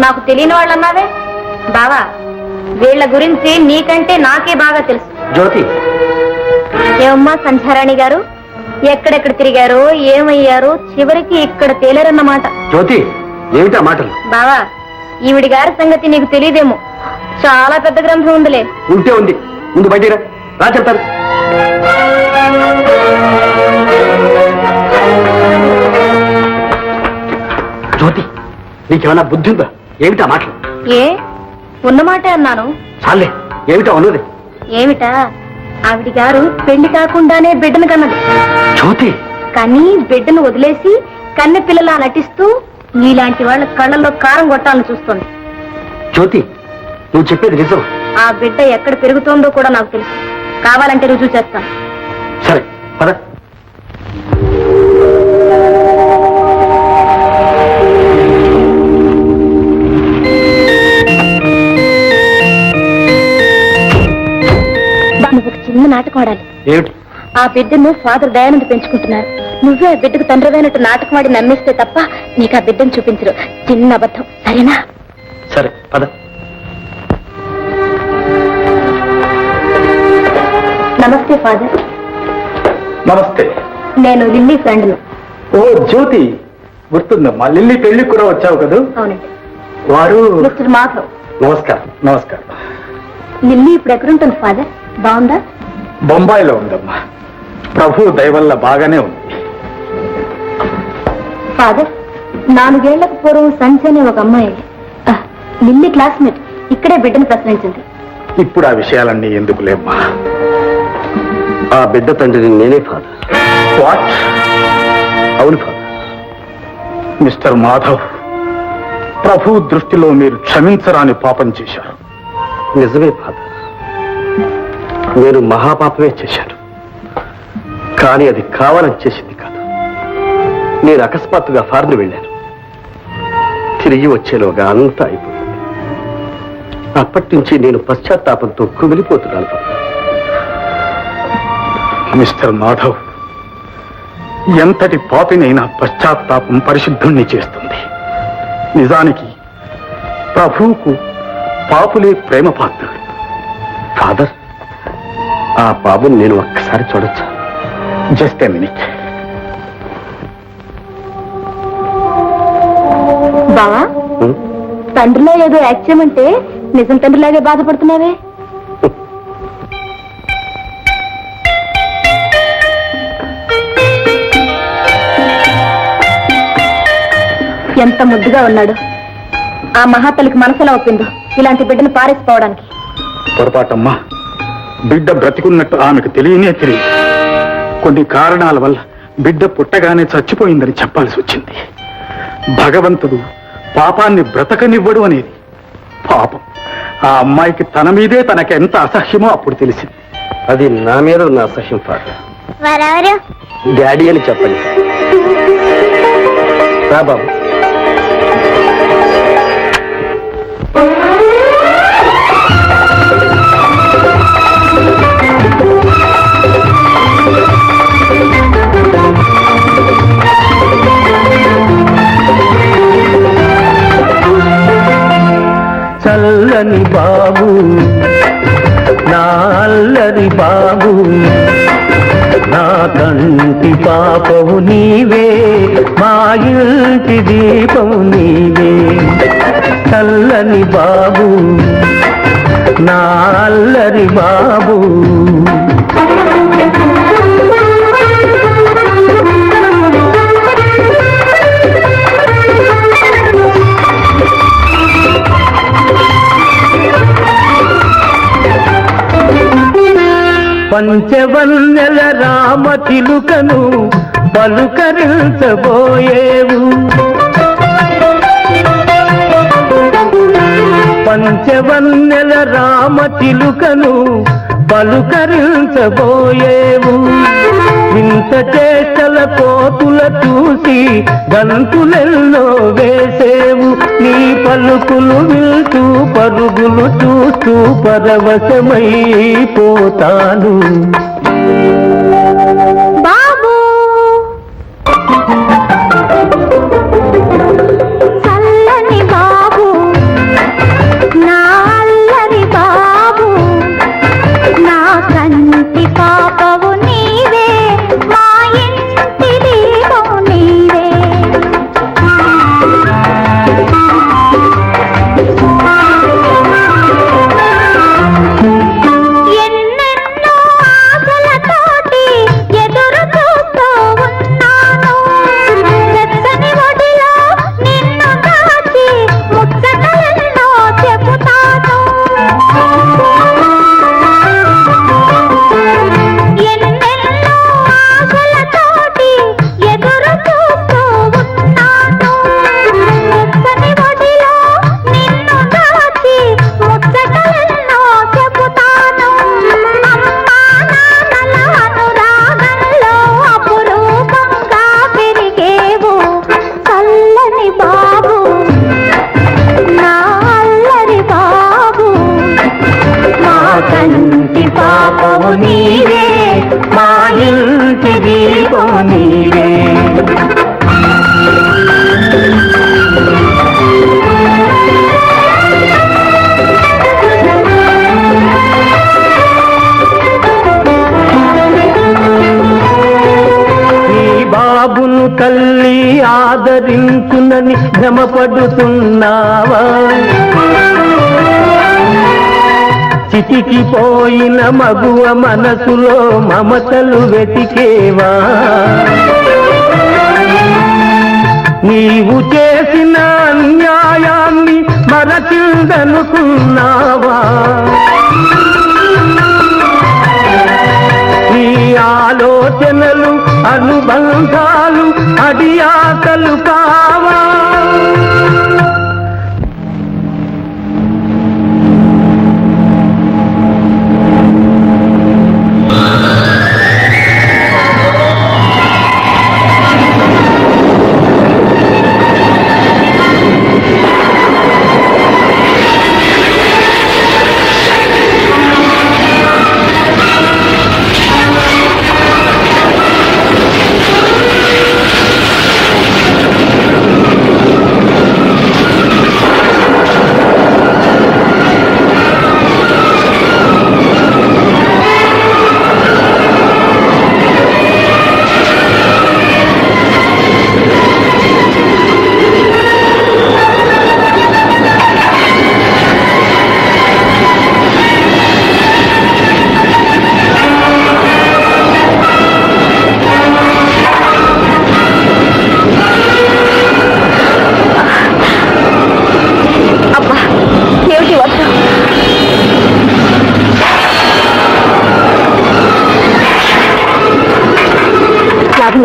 నాకు తెలియని వాళ్ళు అన్నావే. బావా, వీళ్ళ గురించి నీకంటే నాకే బాగా తెలుసు. జ్యోతి, ఏమమ్మా సంధ్యారాణి గారు, ఎక్కడెక్కడ తిరిగారో, ఏమయ్యారో, చివరికి ఇక్కడ తేలేరన్నమాట. జ్యోతి, ఏమిటా మాటలు? బావా, ఈవిడి గారి సంగతి నీకు తెలియదేమో, చాలా పెద్ద గ్రంథం ఉందిలే. ఉంటే ఉంది, ముందు బయటిరా, రా చెప్తారు. జ్యోతి, నీకేమైనా బుద్ధి ఉందా? ఏమిటా మాటలు? ఏ ఉన్నమాటే అన్నాను. చాలే, ఏమిటా ఉన్నది? ఏమిటా? ఆవిడి గారు పెళ్లి కాకుండానే బిడ్డను కన్నది. జ్యోతి, కానీ బిడ్డను వదిలేసి కన్నె పిల్లలా నటిస్తూ నీలాంటి వాళ్ళ కళ్ళల్లో కారం కొట్టాలని చూస్తోంది. జ్యోతి, నువ్వు చెప్పేది నిజం? ఆ బిడ్డ ఎక్కడ పెరుగుతోందో కూడా నాకు తెలుసు. కావాలంటే రుజువు చేస్తాను. సరే, పద. నువ్వు ఒక చిన్న నాటకం ఆడాలి. ఏమిటి? ఆ బిడ్డను ఫాదర్ దయానంద పెంచుకుంటున్నారు. నువ్వే ఆ బిడ్డకు తండ్రివైనట్టు నాటకం ఆడి నమ్మేస్తే తప్ప నీకు ఆ బిడ్డను చూపించరు. చిన్న అబద్ధం, సరేనా? సరే, పద. నమస్తే ఫాదర్. నమస్తే. నేను లిల్లీ ఫ్రెండ్ను. ఓ జ్యోతి, గుర్తుందమ్మా, లిల్లీ పెళ్లికి కూడా వచ్చావు కదా? అవునండి. వారు మిస్టర్ మాధవ్. నమస్కారం. నమస్కారం. లిల్లీ ఇప్పుడు ఎక్కడుంటుంది ఫాదర్? బాగుందా? బొంబాయిలో ఉందమ్మా. ప్రభు దయ వల్ల బాగానే ఉంది. ఫాదర్, 4 ఏళ్లకు పూర్వం సంధ్య అనే ఒక అమ్మాయి లిల్లీ క్లాస్మేట్ ఇక్కడే బిడ్డను ప్రశ్నించింది. ఇప్పుడు ఆ విషయాలన్నీ ఎందుకులేమ్మా. ఆ బిడ్డ తండ్రిని నేనే ఫాదర్. వాట్? అవును ఫాదర్. మిస్టర్ మాధవ్, ప్రభు దృష్టిలో మీరు క్షమించరాని పాపం చేశారు. నిజమే ఫాదర్, నేను మహాపాపమే చేశాను. కానీ అది కావాలని చేసింది కాదు. నేను అకస్మాత్తుగా ఫారెన్ వెళ్ళాను. తిరిగి వచ్చేలోగా అంతా అయిపోయింది. అప్పటి నుంచి నేను పశ్చాత్తాపంతో కుమిలిపోతున్నాను. మిస్టర్ మాధవ్, ఎంతటి పాపినైనా పశ్చాత్తాపం పరిశుద్ధుణ్ణి చేస్తుంది. నిజానికి ప్రభువుకు పాపులే ప్రేమ పాత్రుడు. ఫాదర్, ఆ బాబుని నేను ఒక్కసారి చూడొచ్చా? Just a minute. బావా, తండ్రిలో ఏదో యాక్ట్ చేయమంటే నిజం తండ్రిలాగే బాధపడుతున్నావే. ఎంత ముద్దుగా ఉన్నాడు. ఆ మహాతల్లికి మనసులో ఒప్పిందో ఇలాంటి బిడ్డను పారేసిపోవడానికి? పొరపాటమ్మా, బిడ్డ బ్రతికున్నట్టు ఆమెకు తెలియనే తెలియదు. కొన్ని కారణాల వల్ల బిడ్డ పుట్టగానే చచ్చిపోయిందని చెప్పాల్సి వచ్చింది. భగవంతుడు పాపాన్ని బ్రతకనివ్వడు అనేది. పాపం, ఆ అమ్మాయికి తన మీదే తనకెంత అసహ్యమో అప్పుడు తెలిసింది. అది నా మీద ఉన్న అసహ్యం పాట. డాడీ అని చెప్పండి. రా బాబు. చల్లని బాబు, నా అల్లరి బాబు, నా కంటి పాపవు నీవే, మా ఇంటి దీపము నీవే. చల్లని బాబు, నా అల్లరి బాబు. పంచవన్నెల రామ చిలుకను పలుకరించబోయేవు. పంచవన్నెల రామ చిలుకను పలుకరించబోయేవు. వింత చేష్టల కోతుల చూసి గంతులెల్లో వేసేవు. నీ పలుకులు వింటూ పరుగులు చూస్తూ పరవశమైపోతాను. బాబు, చల్లని బాబు, నా అల్లరి బాబు, నా కంటి పాపవు నీవే, మా ఇంటి దీపము నీవే. ఎన్నెన్నో ఆశలతోటి ఎదురు చూస్తూ ఉన్నాను. వెచ్చని ఒడిలో నిన్ను దాచి ముచ్చటలెన్నో చెబుతాను. ఎన్నెన్నో ఆశలతోటి ఎదురు చూస్తూ ఉన్నాను. వెచ్చని ఒడిలో నిన్ను దాచి ముచ్చటలెన్నో చెబుతాను. అమ్మా నాన్నల అనురాగంలో అపురూపంగా పెరిగేవు. చల్లని బాబు, నా అల్లరి బాబు, మా కంటి పాపము నీవే, మా ఇంటి దీపము నీవే. నీ బాబును తల్లి ఆదరించునని భ్రమపడుతున్నావా? చితికిపోయిన మగువ మనసులో మమతలు వెతికేవా? నీవు చేసిన అన్యాయాన్ని మరచిందనుకున్నావా? నీ ఆలోచనలు అనుబంధాలు అడియాసలు కావా?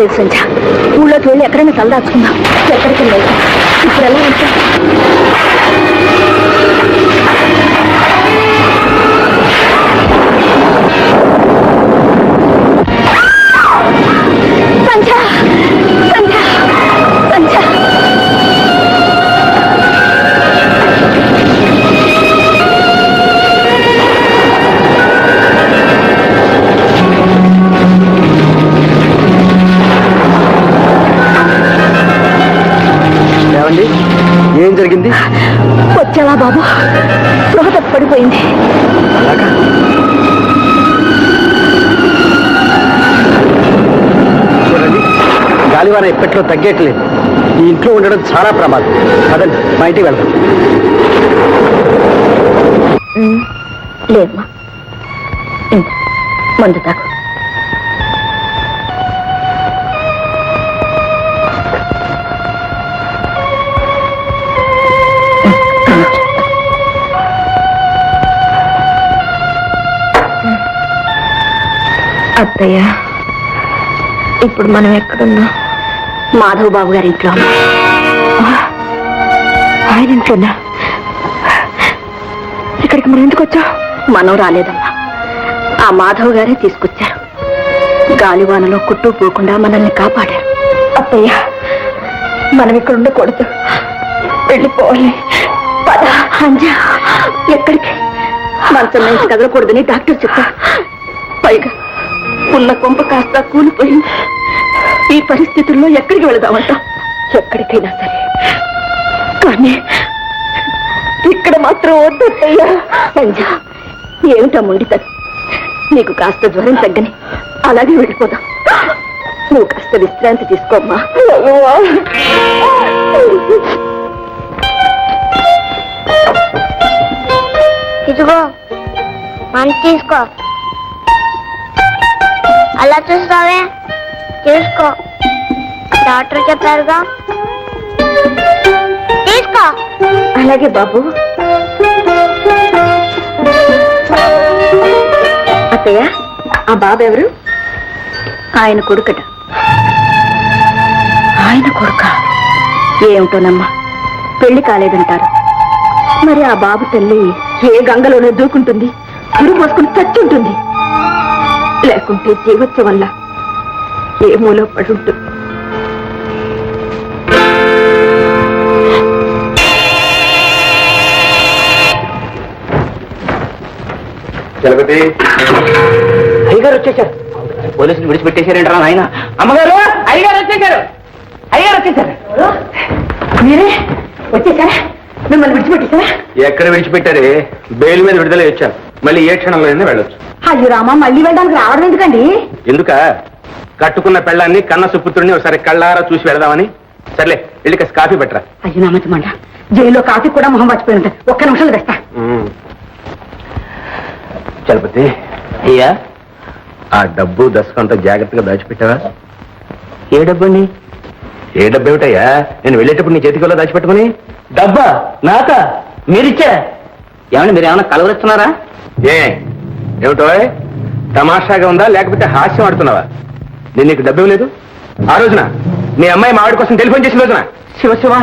లేదు సంధ్య. ఊళ్ళోకి వెళ్ళి ఎక్కడైనా తలదాచుకుందాం. ఎక్కడికి లేదు. ఇప్పుడు ఎలా ఉంటాం? సంధ్య, సంధ్య, సంధ్య. ఏమండి, ఏం జరిగింది? వచ్చావా బాబు? స్పృహ పడిపోయింది. చూడండి, గాలివాన ఎప్పట్లో తగ్గట్లేదు. ఈ ఇంట్లో ఉండడం చాలా ప్రమాదం. అదండి, మా ఇంటికి వెళ్దాం. లేదమ్మా, మందు తాకు. అత్తయ్య, ఇప్పుడు మనం ఎక్కడున్నాం? మాధవ్ బాబు గారి ఇంట్లో. ఆయన ఇంట్లోనా? ఇక్కడికి మనం ఎందుకు వచ్చా? మనం రాలేదమ్మా, ఆ మాధవ్ గారే తీసుకొచ్చారు. గాలివానలో కుట్టుకుపోకుండా మనల్ని కాపాడారు. అత్తయ్య, మనం ఇక్కడ ఉండకూడదు, వెళ్ళిపోవాలి. పద అంజా. ఎక్కడికి? మనసు నుంచి కదలకూడదని డాక్టర్ చెప్పారు. పైగా ఉన్న కొంప కాస్త కూలిపోయింది. ఈ పరిస్థితుల్లో ఎక్కడికి వెళదామంట? ఎక్కడికైనా సరే, కానీ ఇక్కడ మాత్రం వద్దయ్యా. సంజ, ఏమిటా మొండితనం? నీకు కాస్త జ్వరం తగ్గని అలాగే వెళ్ళిపోదాం. నువ్వు కాస్త విశ్రాంతి తీసుకోమ్మా. ఇదిగో మనం తీసుకో. అలా చూస్తావే, తీసుకో. డాక్టర్ చెప్పారుగా, తీసుకో. అలాగే బాబు. అత్తయ్య, ఆ బాబు ఎవరు? ఆయన కొడుకట. ఆయన కొడుక? ఏమిటోనమ్మా, పెళ్లి కాలేదంటారు. మరి ఆ బాబు తల్లి ఏ గంగలోనే దూకుంటుంది, గురు పోసుకుని చచ్చుంటుంది. లేకుంటే జీవత్స వల్ల ఏ మూలో పడి ఉంటుంది. చలపతి, అయ్యగారు వచ్చేసారు. పోలీసులు విడిచిపెట్టేశారంటారా ఆయన? అమ్మగారు, అయ్యగారు వచ్చేసారు. అయ్యగారు వచ్చేసారు. మీరే వచ్చేసారా? మిమ్మల్ని విడిచిపెట్టేశారా? ఎక్కడ విడిచిపెట్టారే? బెయిల్ మీద విడుదల వచ్చాను. మళ్ళీ ఏ క్షణంలో వెళ్ళొచ్చు. అయ్యో రామా, మళ్ళీ వెళ్ళడానికి రావడం ఎందుకండి? ఎందుక? కట్టుకున్న పెళ్ళాన్ని, కన్న సుపుత్రుడిని ఒకసారి కళ్ళారా చూసి వెళదామని. సర్లే, వెళ్ళి కాస్త కాఫీ పెట్టరా. అయ్యో నామచ్చమంట, జైల్లో కాఫీ కూడా మొహం మర్చిపోయింది. ఒక్క నిమిషాలు తెస్తా. చలపతి, అయ్యా, ఆ డబ్బు దశకంతా జాగ్రత్తగా దాచిపెట్టావా? ఏ డబ్బండి? ఏ డబ్బు ఏమిటయ్యా? నేను వెళ్ళేటప్పుడు నీ చేతికి దాచిపెట్టమని. డబ్బా నాకా? మీరిచ్చా? ఏమండి, మీరు ఏమైనా కలవరిస్తున్నారా? ఏమిటో తమాషాగా ఉందా, లేకపోతే హాస్యం ఆడుతున్నావా? నేను నీకు డబ్బు ఇవ్వలేదు. ఆ రోజున మీ అమ్మాయి మా ఆవిడ కోసం టెలిఫోన్ చేసిన రోజున. శివ శివ,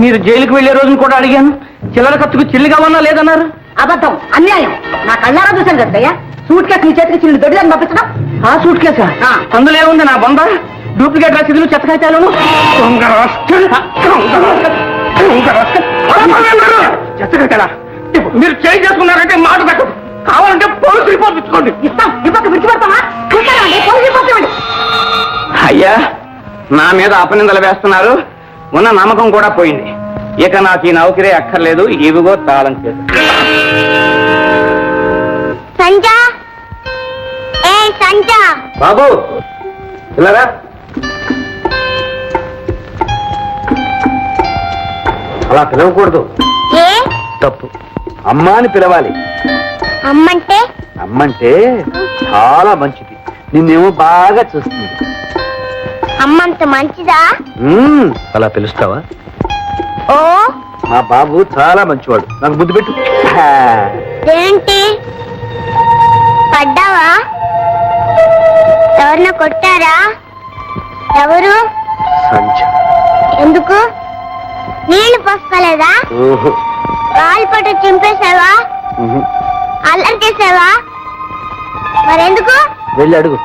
మీరు జైలుకు వెళ్లే రోజును కూడా అడిగాను. చిల్లర ఖర్చుకు చిల్లి కావన్నా లేదన్నారు. అబద్ధం, అన్యాయం. నా కళ్ళారా చూశాను కదయ్యా. సూట్ కేసు నీ చేతికి చిల్లు దొడ్డిదాన్ని పంపించడం. ఆ సూట్ కేసా? అందులో ఏముంది నా బొంద? డూప్లికేట్ రసీదులు, చెత్త కాగితాలను. మీరు చేంజ్ చేసుకున్నారంటే మాట పెట్టదు. కావాలంటే పోలీసు రిపోర్ట్ ఇచ్చుకోండి. ఇస్తాం, ఇవ్వక విడిచిపెడతామా? అయ్యా, నా మీద అపనిందలు వేస్తున్నారు. ఉన్న నమ్మకం కూడా పోయింది. ఇక నాకు ఈ నౌకరే అక్కర్లేదు. ఇవిగో తాళం చేదు. సంజా, ఏ సంజా. బాబు, పిల్లరా, అలా పిలవకూడదు. ఏ తప్పు. అమ్మ అని పిలవాలి. అమ్మంటే? అమ్మంటే చాలా మంచిది. నిన్నేమో బాగా చూస్తుంది. అమ్మంత మంచిదా? అలా పిలుస్తావా? ఓ, మా బాబు చాలా మంచివాడు. నాకు బుద్ధి పెట్టు. ఏంటి పడ్డావా? ఎవరిన కొట్టారా? ఎవరు సంధ్య. ఎందుకు నీళ్లు పోసుకోలేదా ఊహు, రాళ్ళు పట్టు చింపేసావా ఊహు. అల్లరి చేసావా మరెందుకు వెళ్ళి అడుగు.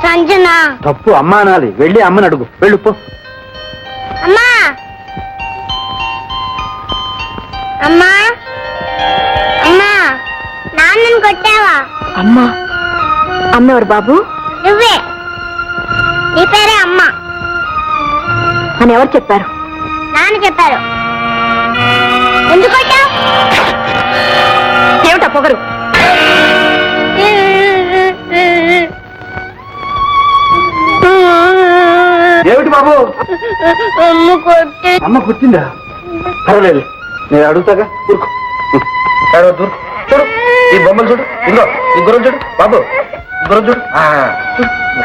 సంజన తప్పు అమ్మా అనాలి. వెళ్ళి అమ్మని అడుగు. వెళ్ళు పో. అమ్మా అమ్మా అమ్మా నాన్నని కొట్టావా అమ్మా అమ్మెవరు బాబు నువ్వే నీ పేరే అమ్మ అని ఎవరు చెప్పారు? నాన్న చెప్పారు ఎందుకు కొట్టావు ఏమిటా పొగరు? ఏమిటి బాబు? అమ్మ కొట్టి అమ్మ పుట్టిందా? పర్వాలేదు, నేను అడుగుతాగా. ఊరుకో. చూడు ఈ బొమ్మలు చూడు. ఇదిగో ఈ గురం చూడు బాబు. గురం చూడు.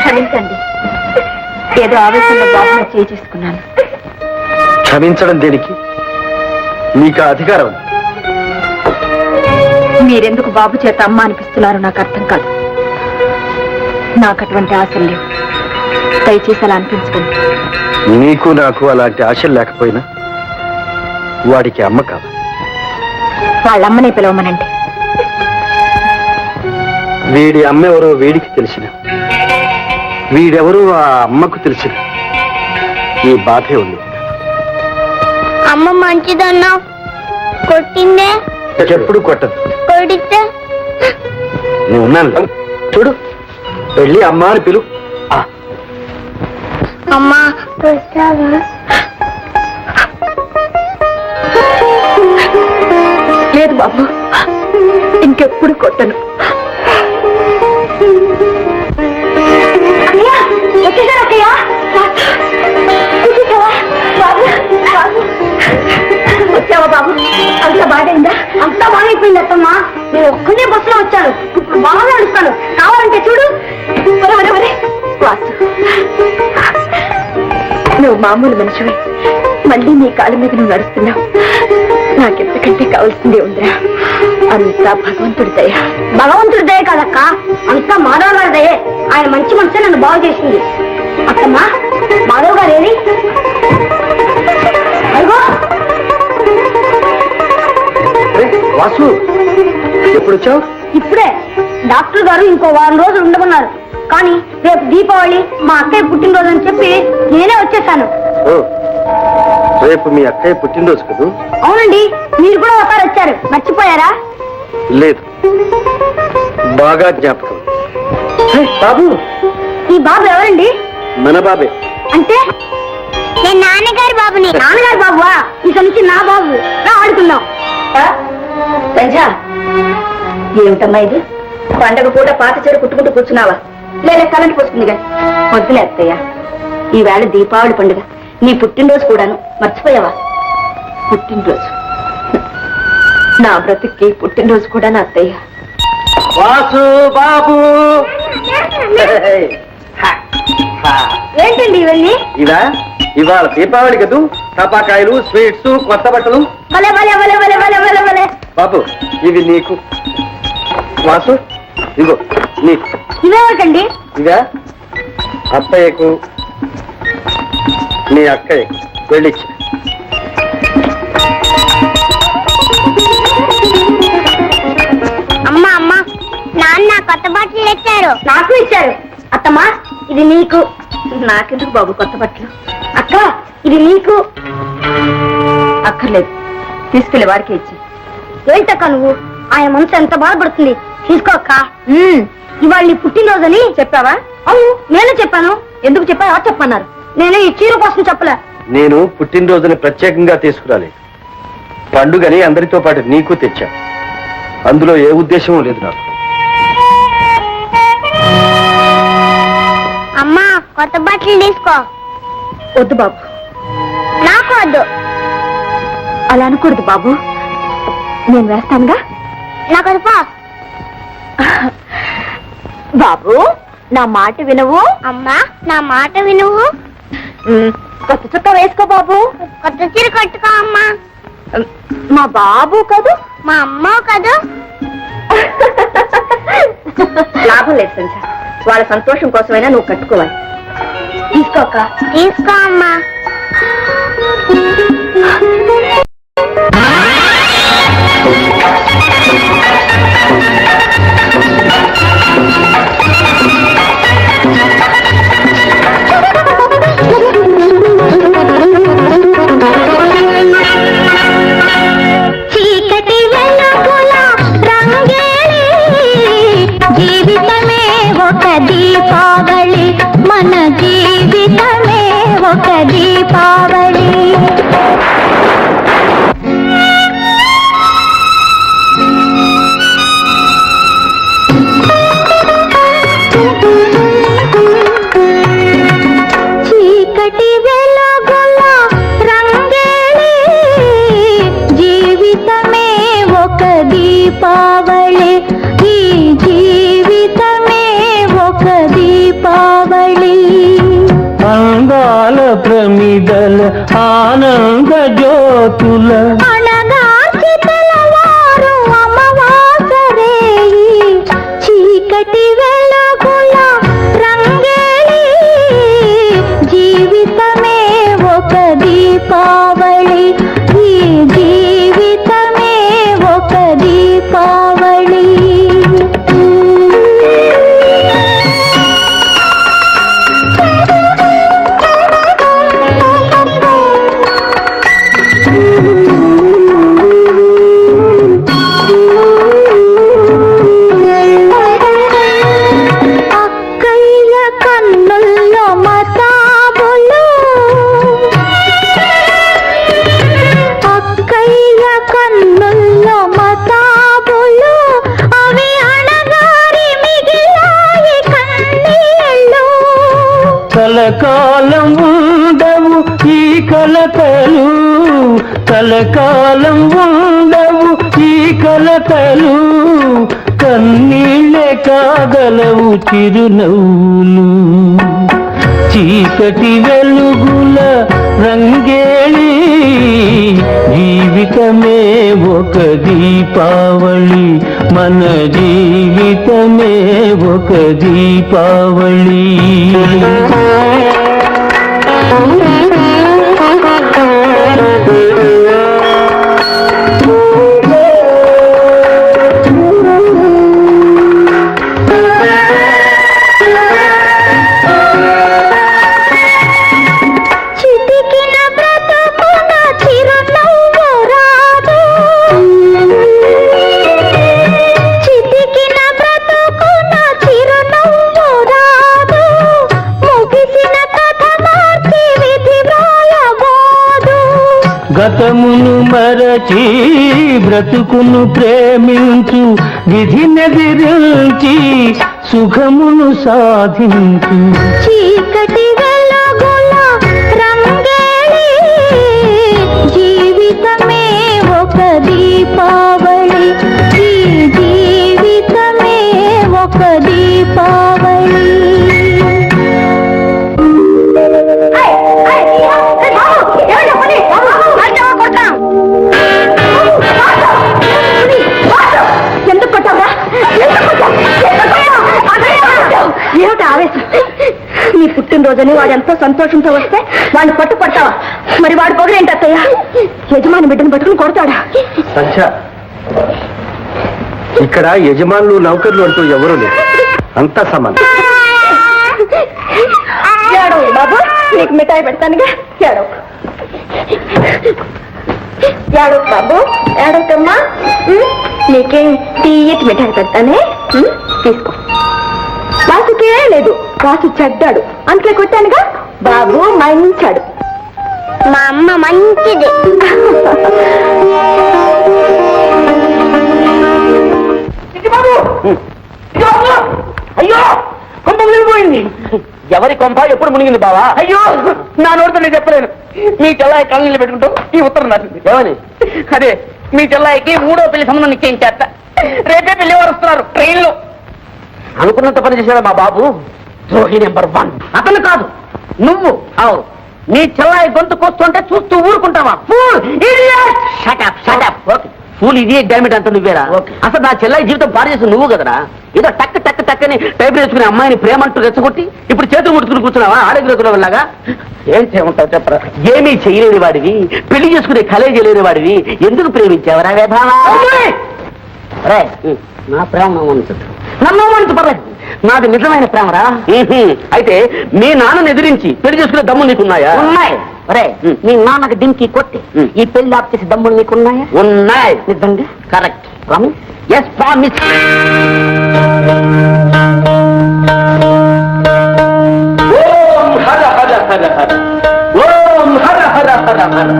క్షమించండి, ఏదో ఆవేశంలో బాబుని చేయి చేసుకున్నాను. క్షమించడం దేనికి? నీకు ఆ అధికారం ఉంది. మీరెందుకు బాబు చేత అమ్మ అనిపిస్తున్నారు నాకు అర్థం కాదు. నాకు అటువంటి ఆశలు లేవు, దయచేసి అలా అనిపించుకోండి. నీకు నాకు అలాంటి ఆశలు లేకపోయినా వాడికి అమ్మ కాదు. వాళ్ళమ్మనే పిలవమనండి. వీడి అమ్మ ఎవరో వీడికి తెలిసిన, వీడెవరో ఆ అమ్మకు తెలిసిన ఈ బాధే ఉంది. అమ్మ మంచిదన్నావు కొట్టిందే ఎప్పుడు కొట్టదు. కొడితే నేను ఉన్నాను చూడు. వెళ్ళి అమ్మ అని పిలు. అమ్మా కొట్టావా లేదు బాబు, ఇంకెప్పుడు కొట్టను. వచ్చావా బాబు? అంత బాగైందా? అంతా బాగైపోయింది అత్తమ్మా. నేను ఒక్కనే బస్సులో వచ్చాను, ఇప్పుడు బాగా నడుస్తాను. కావాలంటే చూడు. వాసు, నువ్వు మామూలు మనిషివి, మళ్ళీ నీ కాళ్ళ మీద నువ్వు నడుస్తున్నావు. నాకెంతకంటే కావాల్సిందే ఉందిరా. అంతా భగవంతుడి దయ. భగవంతుడి దయ కాదక్క, అంతా మాధవ్ గారి దయే. ఆయన మంచి మనసే నన్ను బాగు చేసింది. అత్తమ్మా, మాధవ్ గారు ఏది? అదిగో వాసు, ఎప్పుడు వచ్చావు? ఇప్పుడే. డాక్టర్ గారు ఇంకో వారం రోజులు ఉండమన్నారు. కానీ రేపు దీపావళి, మా అక్కయ్య పుట్టినరోజు అని చెప్పి నేనే వచ్చేసాను. రేపు మీ అక్కయ్య పుట్టినరోజు కదూ? అవునండి, మీరు కూడా ఒకసారి వచ్చారు, మర్చిపోయారా? లేదు, బాగా జ్ఞాపకం. బాబు, ఈ బాబు ఎవరండి? మన బాబే. అంటే నేను నాన్నగారి బాబుని నాన్నగారు బాబువా? ఇక నుంచి నా బాబు. రా ఆడుకుందాం. సంజ, ఏమిటమ్మా ఇది? పండగ పూట పాత చీర కుట్టుకుంటూ కూర్చున్నావా? లేదా కరెంట్ పోసుకుంది కానీ వద్దులే అత్తయ్య, ఈవేళ దీపావళి పండుగ, నీ పుట్టినరోజు కూడాను. మర్చిపోయావా? పుట్టినరోజు నా బ్రతుక్కి పుట్టినరోజు కూడా నా అత్తయ్య. వాసు బాబు, ఏంటండి ఇవన్నీ? ఇదా ఇవాళ దీపావళి కదూ? టపాకాయలు, స్వీట్స్, కొత్త బట్టలు. భలే భలే భలే భలే భలే భలే భలే. బాబు, ఇవి నీకు. వాసు, ఇగో నీకు. ఇవేమిటండి? ఇదా అత్తయ్యకు, నీ అక్కయ్యకు వెళ్ళిచ్చి. అమ్మా అమ్మా నాన్న కొత్త బట్టలు తెచ్చారు నాకు ఇచ్చారు. అత్తమ్మా, ఇది నీకు. నాకెందుకు బాబు కొత్త బట్టలు? అక్క, ఇది నీకు. అక్కర్లేదు, తీసుకెళ్లి వాడికి ఇచ్చి. ఏంటక్క నువ్వు? ఆయన మనసు ఎంత బాధపడుతుంది. తీసుకో అక్క. ఇవాళ నీ పుట్టినరోజని చెప్పావా? అవును, నేను చెప్పాను. ఎందుకు చెప్పావా? చెప్పన్నారు. నేను ఈ చీర కోసం చెప్పలే. నేను పుట్టినరోజుని ప్రత్యేకంగా తీసుకురాలేదు, పండుగని అందరితో పాటు నీకు తెచ్చా. అందులో ఏ ఉద్దేశం లేదు నాకు. అమ్మా కొత్త బట్టలు తీసుకో. వద్దు బాబు, నాకు వద్దు. అలా అనకూడదు బాబు. నేను వేస్తానుగా. నాకు వద్దు పో. బాబు, నా మాట వినవు? అమ్మా నా మాట వినువు. కొత్త చుక్క వేసుకో బాబు. కొత్త చీర కట్టుకో అమ్మా. మా బాబు కదూ? మా అమ్మ కదూ? లాభం లేదు సంజ, వాళ్ళ సంతోషం కోసమైనా నువ్వు కట్టుకోవాలి. తీసుకోక. తీసుకో అమ్మా. చీకటి వెలుగుల రంగేలి, జీవితమే ఒక దీపావళి, మన జీవితమే ఒక దీపావళి. చీకటి వెలుగుల రంగేలి, జీవితమే ఒక దీపావళి, ఈ జీవితమే ఒక దీపావళి. అందాల ప్రమిదల ఆనంద జ్యోతుల అణగార్చి తెల్లవారు అమావాసరేయి, చీకటి వెలుగుల రంగేలి, జీవితమే ఒక దీపావళి, ఈ జీవితమే ఒక దీపావళి. అక్కయ్య కన్నుల్లో మతాబులు, అక్కయ్య కన్నుల్లో మతాబులు, అవి అణగారి మిగిలాయి కన్నీళ్ళు. కలకాలం ఉండవు ఈ కలకలు, కలకాలం ఉండవు ఈ కలకలు, కన్నీళ్ళే కాగలవు చిరునవ్వులు. చీకటి వెలుగుల రంగేళి, జీవితమే ఒక దీపావళి, మన జీవితమే ఒక దీపావళి. చితికిన బ్రతుకున చిరునవ్వు రాదు, చితికిన బ్రతుకున చిరునవ్వు రాదు, ముగిసిన కథ మార్చి విధి వ్రాయబోదు. గతమును మరచి బ్రతుకును ప్రేమించు, విధినెదిరించి సుఖమును సాధించు. చీకటి వెలుగుల రంగేలి, జీవితమే ఒక దీపావళి, ఈ జీవితమే ఒక దీపావళి. ఎందుకు కొట్టావా? ఏమిటి ఆవేశం? నీ పుట్టినరోజని వాడు ఎంతో సంతోషంతో వస్తే వాడిని పట్టుపడతావా? మరి వాడు పొగరేంటి అత్తయ్య? యజమాని బిడ్డను పట్టుకుని కొడతాడా? సంధ్య, ఇక్కడ యజమానులు నౌకర్లు అంటూ ఎవరూ లేరు, అంతా సమానం. ఏడో బాబు, నీకు మిఠాయి పెడతానుగా, ఏడో ఏడో బాబు, ఏడోకమ్మా. నీకేం తీయటి మిఠాయి పెడతానే, తీసుకో. వాసుకే లేదు, వాసు చెడ్డాడు, అందుకే కొట్టానుగా. బాబు మంచాడు. మా అమ్మ మంచిది. అయ్యో, కొంప మునిగిపోయింది. ఎవరి కొంప ఎప్పుడు మునిగింది బావా? అయ్యో, నా నోటితో నేను చెప్పలేను. మీ చెల్లాయి కళ్ళని పెట్టుకుంటూ ఈ ఉత్తరం రాసింది. ఏమని? అదే, మీ చెల్లాయికి 3వ పెళ్లి సంబంధం నిశ్చయించేట. రేపే పెళ్లి వారు వస్తున్నారు ట్రైన్లో. అనుకున్నంత పని చేశాడు మా బాబు. ద్రోహి నెంబర్ 1. అతను కాదు, నువ్వు. అవును, నీ చెల్లాయి గొంతు కోస్తుంటే చూస్తూ ఊరుకుంటావా? Fool! Idiot! Shut up, shut up. Okay. Full ఇది డామిట్ అంత నువ్వేరా అసలు నా చెల్లెలి జీవితం పాడు చేసి నువ్వు కదరా ఏదో టక్ టక్ టక్ అని టైప్ వేసుకునే అమ్మాయిని ప్రేమ అంటూ రెచ్చగొట్టి ఇప్పుడు చేతులు ముట్టుకుని కూర్చున్నావా ఆడగిరకులలాగా ఏం చేయమంటావు చెప్పరా ఏమీ చేయలేని వాడివి పెళ్లి చేసుకునే కలే చేయలేని వాడివి ఎందుకు ప్రేమించావరా వేధావా నా ప్రేమ నన్ను అవమానించు పర్లేదు నాది నిజమైన ప్రేమరా అయితే మీ నాన్నని ఎదిరించి పెళ్లి చేసుకునే దమ్ములు నీకున్నాయా ఉన్నాయి మీ నాన్నకి డింకి కొట్టి ఈ పెళ్లి ఆప్ చేసే దమ్ములు నీకున్నాయా ఉన్నాయి నిజంగా కరెక్ట్ ఎస్ ప్రామిస్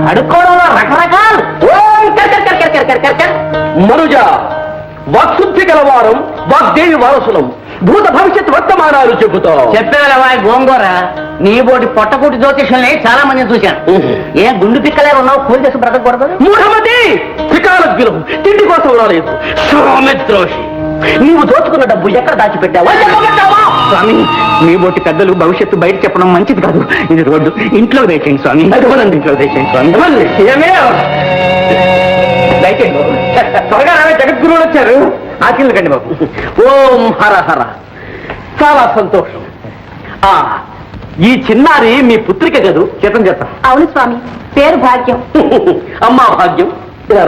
అడుక్కోవడంలో రకరకాలు మనుజ వాక్శుద్ధి గలవారం వాగ్దేవి వారసులం భూత భవిష్యత్ వర్తమానాలు చెబుతాం చెప్పేవా గోంగూర నీ బోటి పొట్టకూటి జ్యోతిషుల్ని చాలా మందిని చూశాను ఏ గుండు పిక్కలే ఉన్నావు పూజ చేసి బ్రతకూడదు మూఢమతి త్రికాలజ్ఞులం తిండి కోసం రాలేదు సౌమిత్రోషి నీవు దోచుకున్న డబ్బు ఎక్కడ దాచిపెట్టావా స్వామి మీ బోటి పెద్దలు భవిష్యత్తు బయట చెప్పడం మంచిది కాదు ఇది రోడ్డు ఇంట్లో వేసేయండి స్వామి ఇంట్లో వేసేయండి స్వామి ఏమే త్వరగా రావే జగద్గురువులు వచ్చారు ఆశీర్వకండి బాబు ఓం హర హర చాలా సంతోషం ఈ చిన్నారి మీ పుత్రిక కదూ చేతం చేస్తాం అవును స్వామి పేరు భాగ్యం అమ్మా భాగ్యం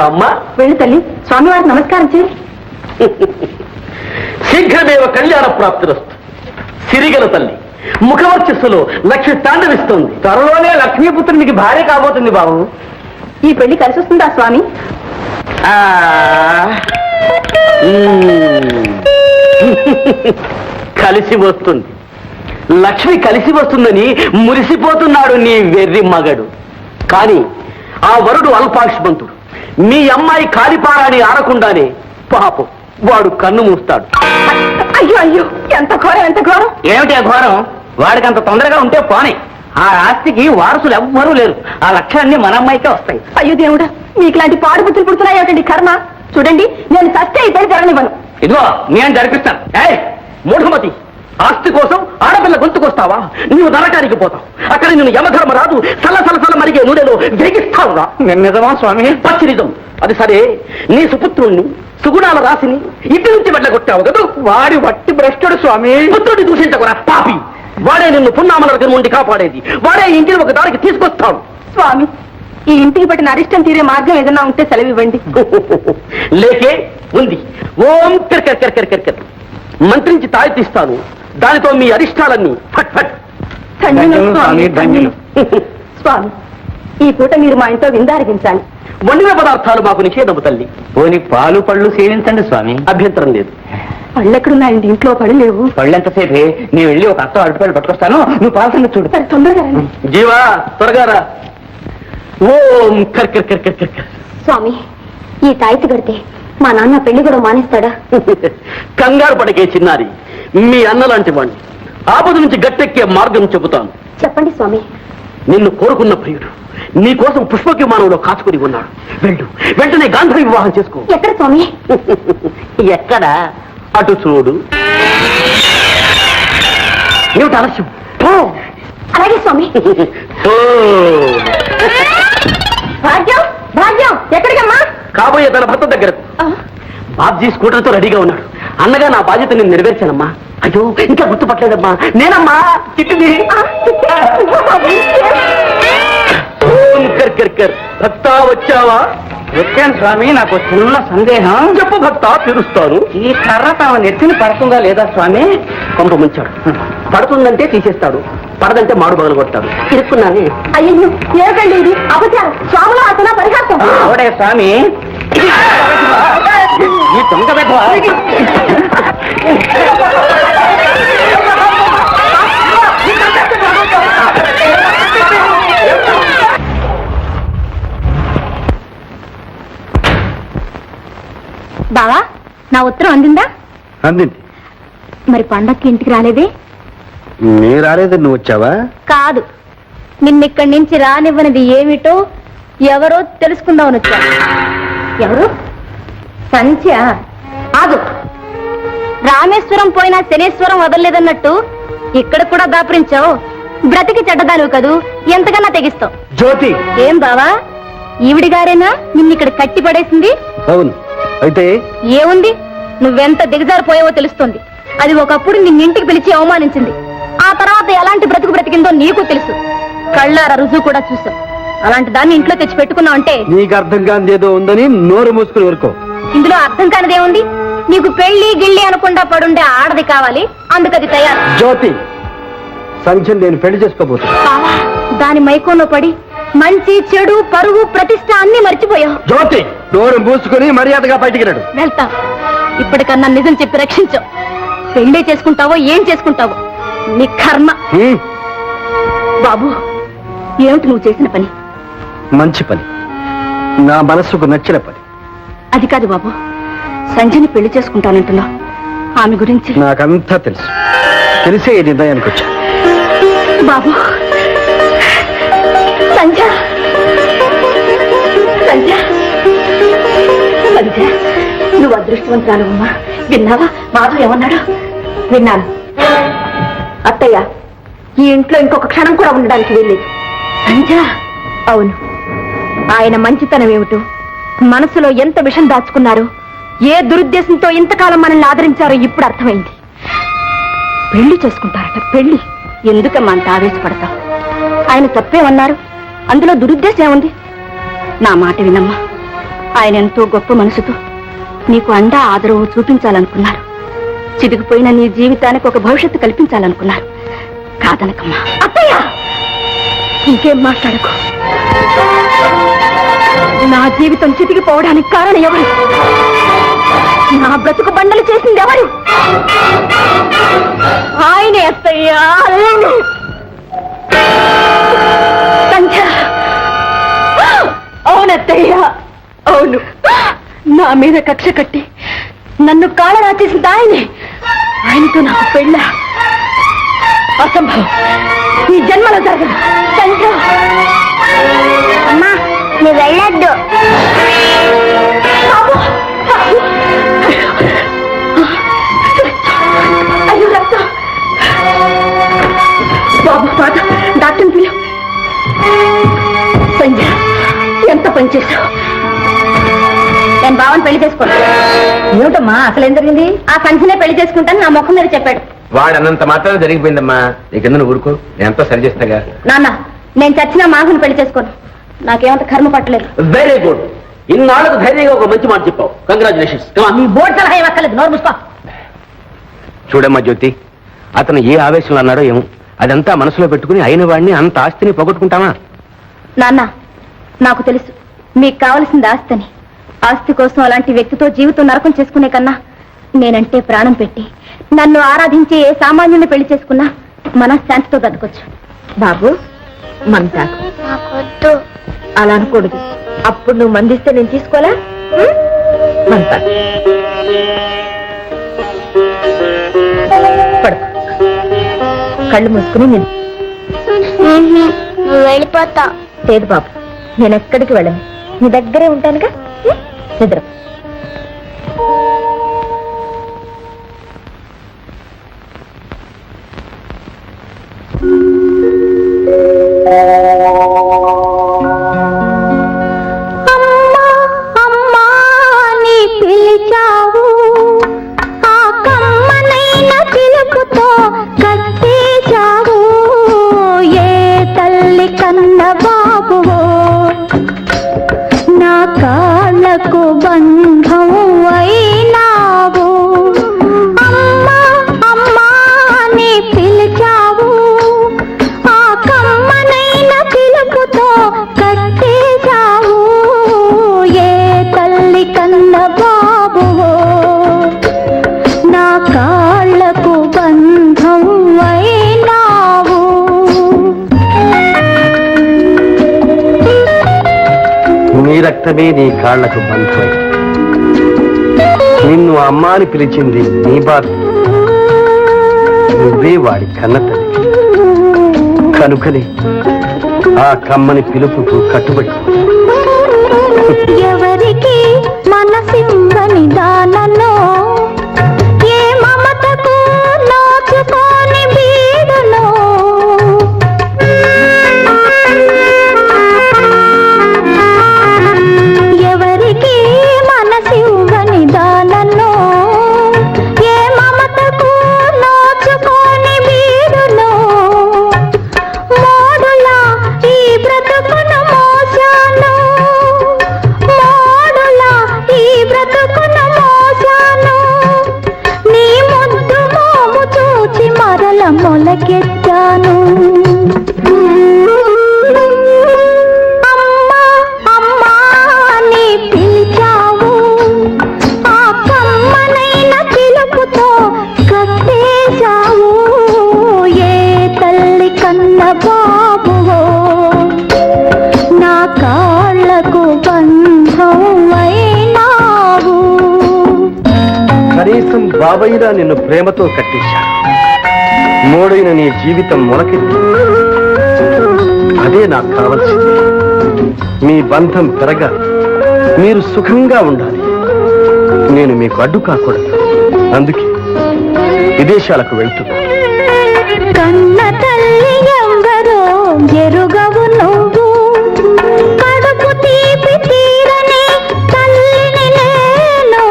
అమ్మా వెళ్ళి తల్లి స్వామివారికి నమస్కారం చేయి శీఘ్రమేవ కళ్యాణ ప్రాప్తిరస్తు సిరిగల తల్లి ముఖవర్చస్సులో లక్ష్మి తాండవిస్తోంది త్వరలోనే లక్ష్మీపుత్రునికి భార్య కాబోతుంది బాబు ఈ పెళ్లి కలిసి వస్తుందా స్వామి కలిసి వస్తుంది లక్ష్మి కలిసి వస్తుందని మురిసిపోతున్నాడు నీ వెర్రి మగడు కానీ ఆ వరుడు అల్పాయుష్మంతుడు మీ అమ్మాయి కాలిపారాని ఆడకుండానే పాపం వాడు కన్ను మూస్తాడు అయ్యో అయ్యో ఎంత ఘోరం ఎంత ఘోరం ఏమిటి ఆ ఘోరం వాడికి అంత తొందరగా ఉంటే పోనీ ఆ ఆస్తికి వారసులు ఎవ్వరూ లేరు ఆ లక్ష్యాన్ని మన అమ్మాయికే వస్తాయి అయ్యో దేవుడా మీకు లాంటి పాడు బుద్ధులు పుడుతున్నాయి ఏమిటండి కర్మ చూడండి నేను సస్తే ఈ పెళ్లి జరగనివ్వను ఇదిగో నేను జరిపిస్తాను మూఢమతి ఆస్తి కోసం ఆడపిల్ల గొంతుకొస్తావా నువ్వు నరకానికి పోతావు అక్కడ నేను యమధర్మరాజు సల మరిగే నూనెలో వేగిస్తావురా నిజమా స్వామి పచ్చి నిజం అది సరే నీ సుపుత్రుణ్ణి సుగుణాల రాసిని ఇంటి నుంచి వెళ్ళగొట్టావు కదా వాడి వట్టి భ్రష్టుడు స్వామి పుత్రుడిని దూషించకురా పాపి వాడే నిన్ను పున్నామల నుండి కాపాడేది వాడే ఇంటిని ఒక దారికి తీసుకొస్తాడు స్వామి ఈ ఇంటికి పట్టిన అరిష్టం తీరే మార్గం ఏదైనా ఉంటే సెలవివ్వండి లేకే ఉంది ఓం కిర్కర్ మంత్రించి తాయి తీస్తాను దానితో మీ అరిష్టాలన్నీ ఫట్ ఫట్ స్వామి ఈ పూట మీరు మా ఇంట్లో విందారగించాలి వండిన పదార్థాలు మాకు నిషేధము తల్లి పోని పాలు పళ్ళు సేవించండి స్వామి అభ్యంతరం లేదు పళ్ళు ఎక్కడున్నాయండి ఇంట్లో పళ్ళు లేవు పళ్ళెంతసేపే నేను వెళ్ళి ఒక అత్త అరటిపళ్ళు పట్టుకొస్తాను నువ్వు పాలసంగా చూడు సరే తొందరగా రండి. జీవా త్వరగా రా ఓం కర్ స్వామి ఈ తాయితీ కడితే మా నాన్న పెళ్లి కూడా మానేస్తాడా కంగారు పడకే చిన్నారి మీ అన్న లాంటి వాణ్ణి ఆపద నుంచి గట్టెక్కే మార్గం చెబుతాను చెప్పండి స్వామి నిన్ను కోరుకున్న ప్రియుడు నీ కోసం పుష్పక విమానంలో కాచుకుని ఉన్నాడు వెంటనే గాంధీ వివాహం చేసుకో ఎక్కడ స్వామి ఎక్కడ అటు చూడు ఏమిటి ఆలస్యం అలాగే స్వామి భాగ్యం భాగ్యం ఎక్కడికమ్మా కాబోయే తన భర్త దగ్గరకు బాబ్జీ స్కూటర్తో రెడీగా ఉన్నాడు అన్నగా నా బాధ్యత నేను నెరవేర్చానమ్మా అయ్యో ఇంకా గుర్తుపట్టలేదమ్మా నేనమ్మా చిట్టుది భక్త వచ్చావా వచ్చాను స్వామి నాకు చిన్న సందేహం చెప్పు భక్త తీరుస్తాను ఈ కర్ర తమ నెత్తిని పడుతుందా లేదా స్వామి కొంప ముంచాడు పడుతుందంటే తీసేస్తాడు పడదంటే మాడు బదులు కొడతాడు ఇరుక్కున్నాను అయ్యో ఏమిటండి ఇది అపచారం స్వాముల అతన పరిహాసం అవడే స్వామి ఈ దొంగ వెధవ. బావా నా ఉత్తరం అందిందా అందింది మరి పండక్కి ఇంటికి రాలేదే నీ రాలేదు నువ్వు వచ్చావా కాదు నిన్నిక్కడి నుంచి రానివ్వనిది ఏమిటో ఎవరో తెలుసుకుందామని వచ్చా ఎవరు సంధ్య ఆగు రామేశ్వరం పోయినా శనేశ్వరం వదలలేదన్నట్టు ఇక్కడ కూడా దాపరించావు బ్రతికి చెడ్డదానివి కదూ ఎంతకన్నా తెగిస్తావు జ్యోతి ఏం బావా ఈవిడి గారేనా నిన్నిక్కడ కట్టి పడేసింది అవును, అయితే ఏముంది, నువ్వెంత దిగజారిపోయావో తెలుస్తుంది. అది ఒకప్పుడు నిన్నింటికి పిలిచి అవమానించింది. ఆ తర్వాత ఎలాంటి బ్రతుకు బ్రతికిందో నీకు తెలుసు. కళ్ళారా రుజువు కూడా చూసావు. అలాంటి దాన్ని ఇంట్లో తెచ్చి పెట్టుకున్నావు అంటే నీకు అర్థం కానిదేదో ఉందని నోరు మూసుకుని ఊరుకో. ఇందులో అర్థం కానిదేముంది? నీకు పెళ్లి గిళ్ళి అనకుండా పడుండే ఆడది కావాలి, అందుకది తయారు. జ్యోతి, సంఖ్యను నేను పెళ్లి చేసుకోబోతున్నా. బావా, దాని మైకంలో పడి మంచి చెడు పరువు ప్రతిష్ట అన్ని మర్చిపోయావు. జ్యోతి, నోరు మూసుకుని మర్యాదగా బయటికి రాడు. వెళ్తాం. ఇప్పటికన్నా నిజం చెప్పి రక్షించు. పెళ్లి చేసుకుంటావో ఏం చేసుకుంటావో నీ కర్మ. బాబు, ఏమిటి నువ్వు చేసిన పని? మంచి పని, నా మనసుకు నచ్చిన పని. అది కాదు బాబు, సంజయ్ని పెళ్లి చేసుకుంటానంటున్నావు. ఆమె గురించి నాకంతా తెలుసు. తెలిసే ఈ నిర్ణయానికి వచ్చా. బాబు, సంజ సంజ సంజ, నువ్వు అదృష్టవంతురాలమ్మా. విన్నావా మాధవ్ ఏమన్నాడు? విన్నాను. అత్తయ్య, ఈ ఇంట్లో ఇంకొక క్షణం కూడా ఉండడానికి వీల్లేదు. సంజ, అవును, ఆయన మంచితనం ఏమిటో, మనసులో ఎంత విషం దాచుకున్నారో, ఏ దురుద్దేశంతో ఇంతకాలం మనల్ని ఆదరించారో ఇప్పుడు అర్థమైంది. పెళ్లి చేసుకుంటారట. పెళ్లి ఎందుకమ్మా అంత ఆవేశపడతావు? ఆయన తప్పేమన్నారు? అందులో దురుద్దేశం ఏముంది? నా మాట వినమ్మా. ఆయన ఎంతో గొప్ప మనసుతో నీకు అండా ఆదరవు చూపించాలనుకున్నారు. చిదిగిపోయిన నీ జీవితానికి ఒక భవిష్యత్తు కల్పించాలనుకున్నారు. కాదనకమ్మా. అత్తయ్య, ఇంకేం మాట్లాడకు. నా జీవితం చితికిపోవడానికి కారణం ఎవరు? నా బ్రతుకు బండలు చేసింది ఎవరు? ఆయనే అత్తయ్యా. అవునత్తయ్యా, అవును. నా మీద కక్ష కట్టి నన్ను కాళరా చేసింది ఆయనే. ఆయనతో నాకు పెళ్ళ అసంభవం. ఈ జన్మలో జరగదు. అమ్మా, నువ్వు వెళ్ళొద్దు. అయ్యో, రక్తం. బాబు, పాట డాక్టర్ని పిలు. సంజయ్, ఎంత పని చేశావు? నేను బావని పెళ్లి చేసుకోను. ఏమిటమ్మా, అసలు ఏం జరిగింది? ఆ సంచినే పెళ్లి చేసుకుంటాను నా ముఖం మీద చెప్పాడు. వాడన్నంత మాత్రం జరిగిపోయిందమ్మా. నీకెందుకు ఊరుకో, నేను ఎంతో సరి చేస్తాగా. నాన్న, నేను చచ్చినా మాధుని పెళ్లి చేసుకోను. నాకేమంత కర్మ పట్టలేదు. Very good. ఇన్నాళ్ళకు ధైర్యంగా ఒక మంచి మాట చెప్పావు. కంగ్రాచులేషన్స్. నీ బోర్డు సలహా ఇవ్వక్కర్లేదు. నోరు మూసుకో. చూడమ్మా జ్యోతి, అతను ఏ ఆవేశంలో అన్నాడో ఏమో, అదంతా మనసులో పెట్టుకుని అయిన వాడిని అంత ఆస్తిని పోగొట్టుకుంటామా? నాన్న, నాకు తెలుసు మీకు కావలసింది ఆస్తిని. ఆస్తి కోసం అలాంటి వ్యక్తితో జీవితం నరకం చేసుకునే కన్నా నేనంటే ప్రాణం పెట్టి నన్ను ఆరాధించే ఏ సామాన్యుని పెళ్లి చేసుకున్నా మనశ్శాంతితో బతకొచ్చు. బాబు, మంతాకు అలా అనకూడదు. అప్పుడు నువ్వు మందిస్తే నేను తీసుకోలే. మంతాకు పడుకో. కళ్ళు మూసుకుని నేను వెళ్ళిపోతా. లేదు బాబు, నేను ఎక్కడికి వెళ్ళను. నీ దగ్గరే ఉంటానుగా. నిద్ర. రక్తమే నీ కాళ్లకు బంధమై నిన్ను అమ్మాని పిలిచింది నీ బాధ. నువ్వే వాడి కన్న తల్లి కనుకనే ఆ కమ్మని పిలుపుకు కట్టుబడి. ఎవరికి మనసివ్వని దానలో ఏ మమతకు నోచుకోని బీడులో ఎవరికి మనసి బాబైనా నిన్ను ప్రేమతో కట్టేశాడు. మోడైన నీ జీవితం మొలకెత్తి. అదే నాకు కావలసింది. మీ బంధం పెరగాలి, మీరు సుఖంగా ఉండాలి. నేను మీకు అడ్డు కాకూడదు. అందుకే విదేశాలకు వెళ్తున్నా. కన్న తల్లి ఎవరో ఎరుగవు నువ్వు, కడుపు తీపి తీరని తల్లిని నేను.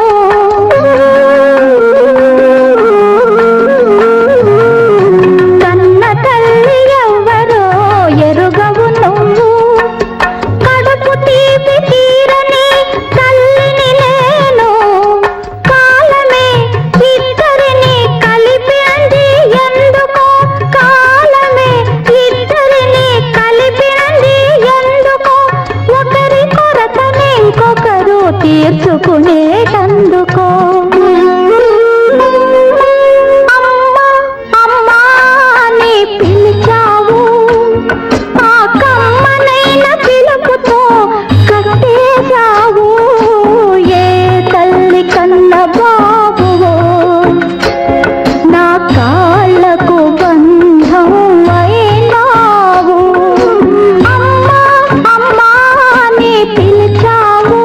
కన్న తల్లి ఎవరో ఎరుగవు నువ్వు, కడుపు తీపి తీరని తల్లిని నేను. కాలమే ఇద్దరిని కలిపి అంది ఎందుకో, కాలమే ఇద్దరిని కలిపి అంది ఎందుకో, ఒకరి కొరతని ఇంకొకరు తీర్చుకునేటందుకో. అమ్మా అమ్మా అని పిలిచావు, ఆ కమ్మనైన పిలుపుతో కట్టేశావు. ఏ తల్లి కన్న బాబువో, నా కాళ్ళకు బంధం అయినావు. అమ్మా అమ్మా అని పిలిచావు.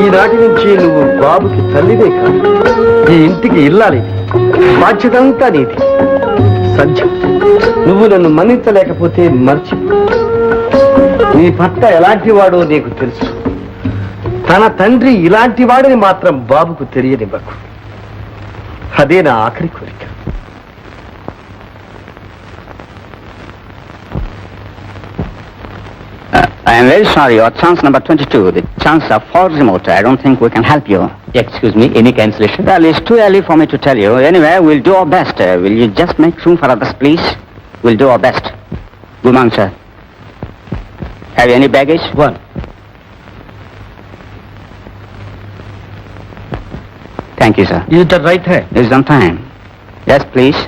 ఈనాటి నుంచి నువ్వు బాబుకి తల్లిదే కాదు, ఈ ఇంటికి ఇల్లాలి. బాధ్యతంతా నీది. సంధ్య, నువ్వు నన్ను మన్నించలేకపోతే మర్చిపో. నీ భర్త ఎలాంటి వాడో నీకు తెలుసు. తన తండ్రి ఇలాంటి వాడిని మాత్రం బాబుకు తెలియనివ్వకు. అదే నా ఆఖరి కోరిక. I am very sorry, your chance number 22, the chance of false remote. I don't think we can help you. Excuse me, any cancellation? Well, it's too early for me to tell you. Anyway, we'll do our best. Will you just make room for others, please? We'll do our best. Good morning, sir. Have you any baggage? One. Thank you, sir. Is it the right hand? There's some time. Yes, please.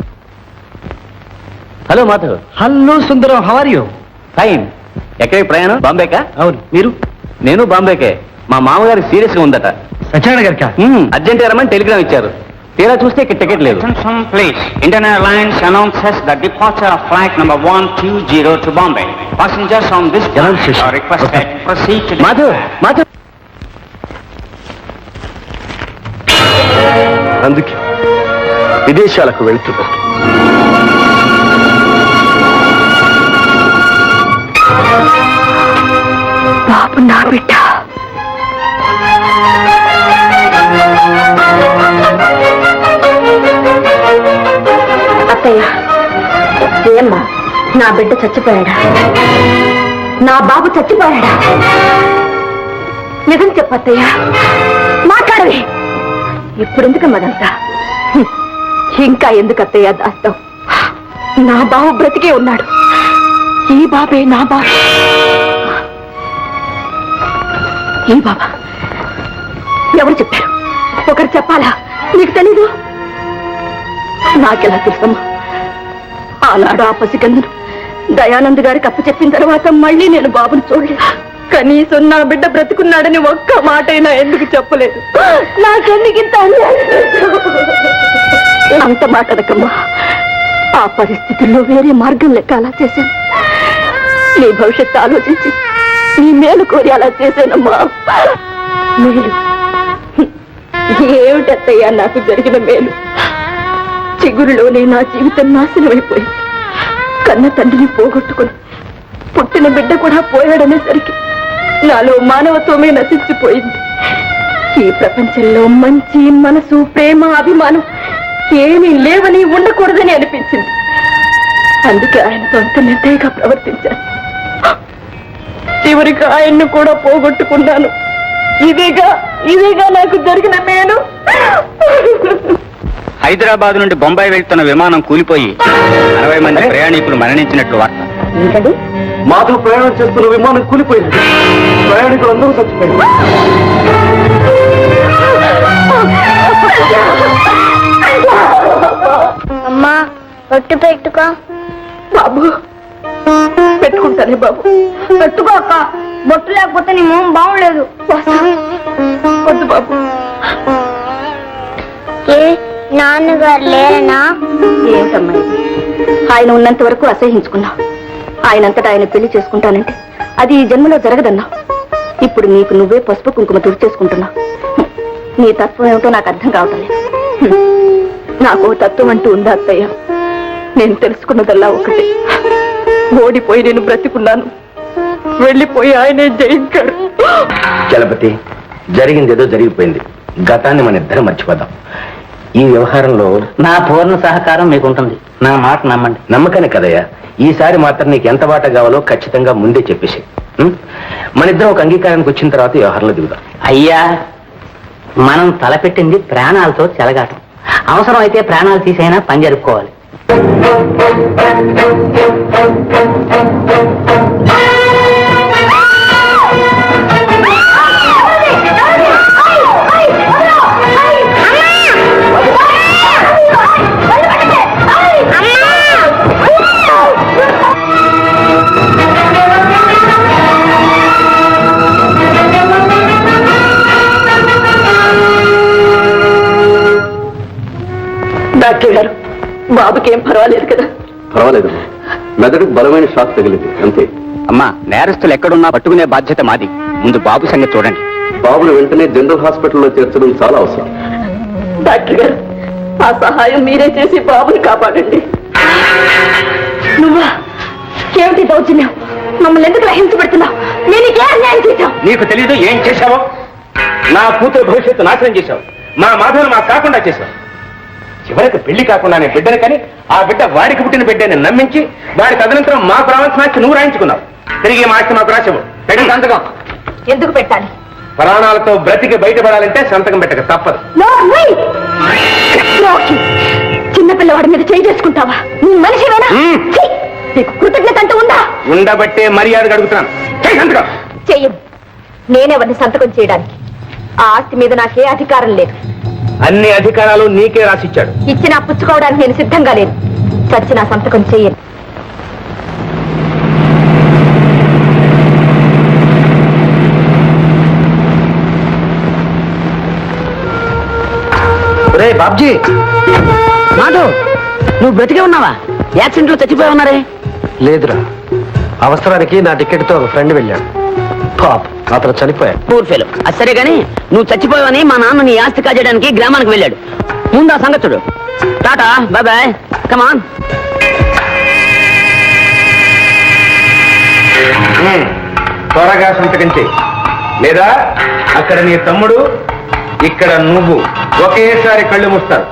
Hello Madhav. Hello Sundaram, how are you? Fine. ఎక్కడికి ప్రయాణం? బాంబేకా? అవును. మీరు? నేను బాంబేకే. మా మామగారికి serious గా ఉందట. Satyanarayana గారికా? Urgent రమ్మని టెలిగ్రామ్ ఇచ్చారు. తీరా చూస్తే ఇక్కడ టికెట్ లేదు. Please, Indian airlines announces the departure of flight number 120 to Bombay. Passengers on this flight are requested to proceed to Madhav, Madhav. అందుకే విదేశాలకు వెళ్తున్నా. బాబు నా బిడ్డ. అత్తయ్య, ఏమ్మా, నా బిడ్డ చచ్చిపోయాడా? నా బాబు చచ్చిపోయాడా? నిజం చెప్పత్తయ్య, మాట్లాడవి. ఇప్పుడెందుకమ్మదంతా? ఇంకా ఎందుకు అత్తయ్య దాస్తాం? నా బాబు బ్రతికే ఉన్నాడు. ఈ బాబే నా బాబు. ఈ బాబా ఎవరు చెప్పారు? ఒకరు చెప్పాలా? నీకు తెలీదు? నాకెలా తెలుసమ్మా? ఆనాడు ఆ పసికందును దయానంద్ గారికి అప్పు చెప్పిన తర్వాత మళ్ళీ నేను బాబుని చూడలేదు. కనీసం నా బిడ్డ బ్రతుకున్నాడని ఒక్క మాటైనా ఎందుకు చెప్పలేదు? నాకెందుకు ఇంత అంత మాట అనకమ్మా. ఆ పరిస్థితుల్లో వేరే మార్గం లెక్క అలా చేశాను. నీ భవిష్యత్తు ఆలోచించి నీ మేలు కోరి అలా చేశానమ్మా. మేలు ఏమిటత్తయ్యా నాకు జరిగిన మేలు? చిగురులోనే నా జీవితం నాశనమైపోయింది. కన్న తండ్రిని పోగొట్టుకుని పుట్టిన బిడ్డ కూడా పోయాడనేసరికి నాలో మానవత్వమే నశించిపోయింది. ఈ ప్రపంచంలో మంచి మనసు, ప్రేమ, అభిమానం ఏమీ లేవని, ఉండకూడదని అనిపించింది. అందుకే ఆయనతో అంత నిర్దయగా ప్రవర్తించాను. చివరికి ఆయన్ను కూడా పోగొట్టుకున్నాను. ఇదేగా నాకు జరిగిన మేలు. హైదరాబాద్ నుండి బొంబాయి వెళ్తున్న విమానం కూలిపోయి 60 మంది ప్రయాణికులు మరణించినట్లు వార్త. ఏంటండి? మాధవ్ ప్రయాణం చేస్తున్న విమానం కూలిపోయింది. ప్రయాణికులు అందరూ చచ్చిపోయింది. అమ్మా, రొట్టె పెట్టుకో. బాబు, పెట్టుకుంటానే బాబు. పెట్టుకో అక్క, బొట్టు లేకపోతే నీ మొహం బాగుండలేదు. వద్దు బాబు, ఏ నాన్నగారు లేరనా? ఏంటమ్మా ఇది? ఆయన ఉన్నంత వరకు అసహించుకున్నావు. ఆయనంతటా ఆయన పెళ్లి చేసుకుంటానంటే అది ఈ జన్మలో జరగదన్నావు. ఇప్పుడు నీకు నువ్వే పసుపు కుంకుమ తుడిచేసుకుంటున్నావు. నీ తత్వం ఏమిటో నాకు అర్థం కావటం లేదు. నాకు ఓ తత్వం అంటూ ఉందా అత్తయ్య? నేను తెలుసుకున్నదల్లా ఒకటి, ఓడిపోయి నేను బ్రతికున్నాను, వెళ్ళిపోయి ఆయనే జయించాడు. చలపతి, జరిగిందేదో జరిగిపోయింది. గతాన్ని మన ఇద్దరం మర్చిపోదాం. ఈ వ్యవహారంలో నా పూర్ణ సహకారం మీకు ఉంటుంది. నా మాట నమ్మండి. నమ్మకానే కదయ్యా. ఈసారి మాత్రం నీకు ఎంత వాట కావాలో ఖచ్చితంగా ముందే చెప్పేసి మన ఇద్దరం ఒక అంగీకారానికి వచ్చిన తర్వాత వ్యవహారంలో దిగుదాం. అయ్యా, మనం తలపెట్టింది ప్రాణాలతో చెలగాటం. అవసరం అయితే ప్రాణాలు తీసైనా పని జరుపుకోవాలి. డాక్టర్ గారు, బాబుకి ఏం పర్వాలేదు కదా? పర్వాలేదు, మెదడుకు బలమైన షాక్ తగిలింది అంతే. అమ్మా, నేరస్తులు ఎక్కడున్నా పట్టుకునే బాధ్యత మాది. ముందు బాబు సంగతి చూడండి. బాబును వెంటనే జనరల్ హాస్పిటల్లో చేర్చడం చాలా అవసరం. డాక్టర్ గారు, ఆ సహాయం మీరే చేసి బాబుని కాపాడండి. నువ్వా? ఏమిటి దౌర్జన్యం? మమ్మల్ని ఎందుకు హింసపెడుతున్నావు? నేను నీకే అన్యాయం చేశావు. నీకు తెలీదు ఏం చేశావో? నా కూతురు భవిష్యత్తు నాశనం చేశావు. మా మాధవను మాకు కాకుండా చేశావు. చివరికి పెళ్లి కాకుండానే బిడ్డను కానీ ఆ బిడ్డ వాడికి పుట్టిన బిడ్డని నమ్మించి వాడి తదనంతరం మాకు రావాల్సిన ఆస్తి నువ్వు రాయించుకున్నావు. తిరిగి మా ఆస్తి మాకు రాసావు. పెట్టిన సంతకం. ఎందుకు పెట్టాలి? ప్రాణాలతో బ్రతికి బయటపడాలంటే సంతకం పెట్టక తప్పదు. చిన్నపిల్లవాడి మీద చేయి చేసుకుంటావా? నీ మనిషివేనా? ఛీ! నీకు కృతజ్ఞత అంటూ ఉందా? ఉండబట్టే మర్యాదగా అడుగుతున్నాను. చెయ్యి సంతకం. చెయ్యను. నేనెవరిని సంతకం చేయడానికి? ఆ ఆస్తి మీద నాకే అధికారం లేదు. అన్ని అధికారాలు నీకే రాసిచ్చాడు. ఇచ్చినా పుచ్చుకోవడానికి నేను సిద్ధంగా లేదు. చచ్చిన సంతకం చెయ్యను. రే బాబ్జీ, మాధవ్, నువ్వు బ్రతికే ఉన్నావా? యాక్సిడెంట్ లో చచ్చిపోయి ఉన్నారే? లేదురా, అవసరానికి నా టికెట్తో ఒక ఫ్రెండ్ వెళ్ళాడు. పాప, అతను చనిపోయాడు. Poor fellow. అది సరే గాని నువ్వు చచ్చిపోయావని మా నాన్న నీ ఆస్తి కాజేయడానికి గ్రామానికి వెళ్ళాడు. ముందు ఆ సంగతి చూడు. టాటా, బాయ్ బాయ్, కమాన్. త్వరగా సంతకం చెయ్యి, లేదా అక్కడ నీ తమ్ముడు, ఇక్కడ నువ్వు ఒకేసారి కళ్ళు మూస్తారు.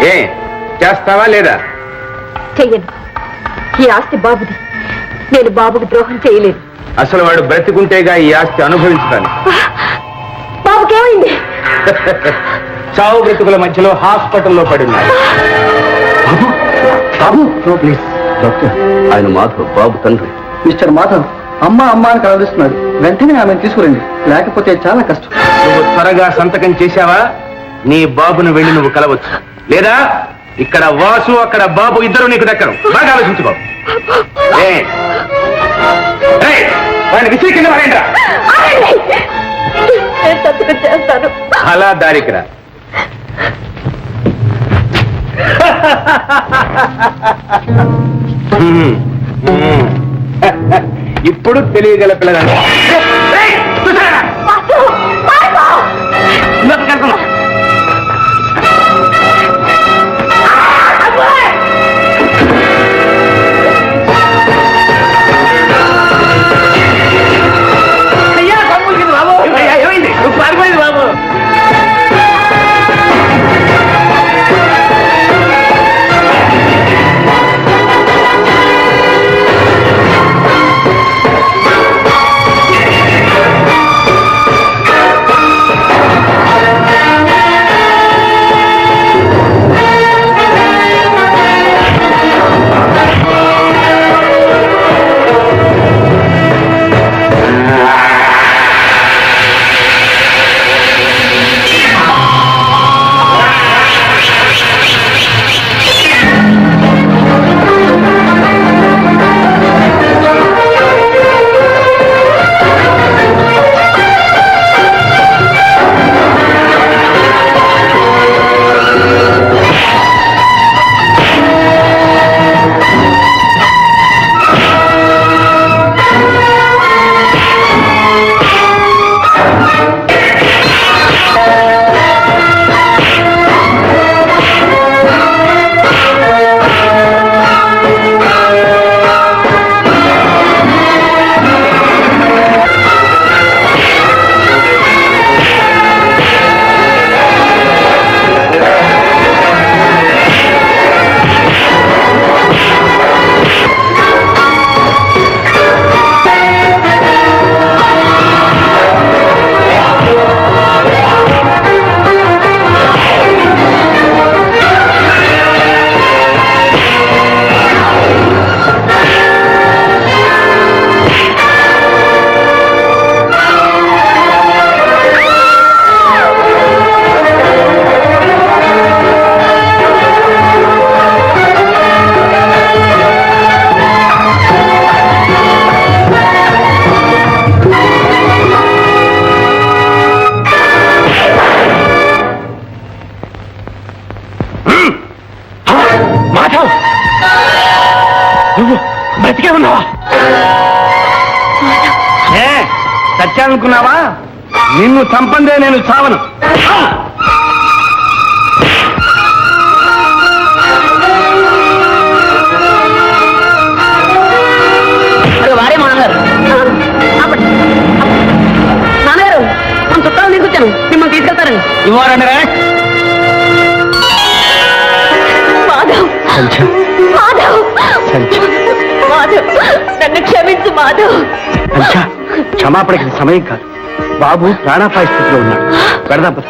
ఏ చేస్తావా లేదా? చెయ్యను. ఈ ఆస్తి బాబుది. నేను బాబుకి ద్రోహం చేయలేదు. అసలు వాడు బ్రతికుంటేగా ఈ ఆస్తి అనుభవించాలి. బాబుకేమైంది? చావు బ్రతుకుల మధ్యలో హాస్పిటల్లో పడున్నాడు. బాబు, ప్లీజ్ డాక్టర్, ఆయన మాధవ్, బాబు తండ్రి. మిస్టర్ మాధవ్, అమ్మ అని కలవరిస్తున్నాడు. వెంటనే ఆమెను తీసుకురండి, లేకపోతే చాలా కష్టం. నువ్వు త్వరగా సంతకం చేశావా నీ బాబును వెళ్ళి నువ్వు కలవచ్చు. లేదా ఇక్కడ వాసు, అక్కడ బాబు ఇద్దరు నీకు దక్కరు. బాగా ఆలోచించుకో. వాడిని విసిరి కింద పడేయండిరా. నేను సంతకం చేస్తాను. అలా దారికిరా. ఇప్పుడు తెలియగల పిల్లలు నువ్వు బ్రతికే ఉన్నావా? ఏ చచ్చానుకున్నావా? నిన్ను చంపందే నేను చావను. వారే మా నాన్నగారు. నాన్నగారు మన చుట్టాలు తీసుకొచ్చాను, మిమ్మల్ని తీసుకెళ్తారండి. ఇవ్వాలండి మాధవ్ మాధవ్ మాధవ్, నన్ను క్షమించు మాధవ్. క్షమాపణకి సమయం కాదు. బాబు ప్రాణాపాయ స్థితిలో ఉన్నాడు. పెడదాం పద.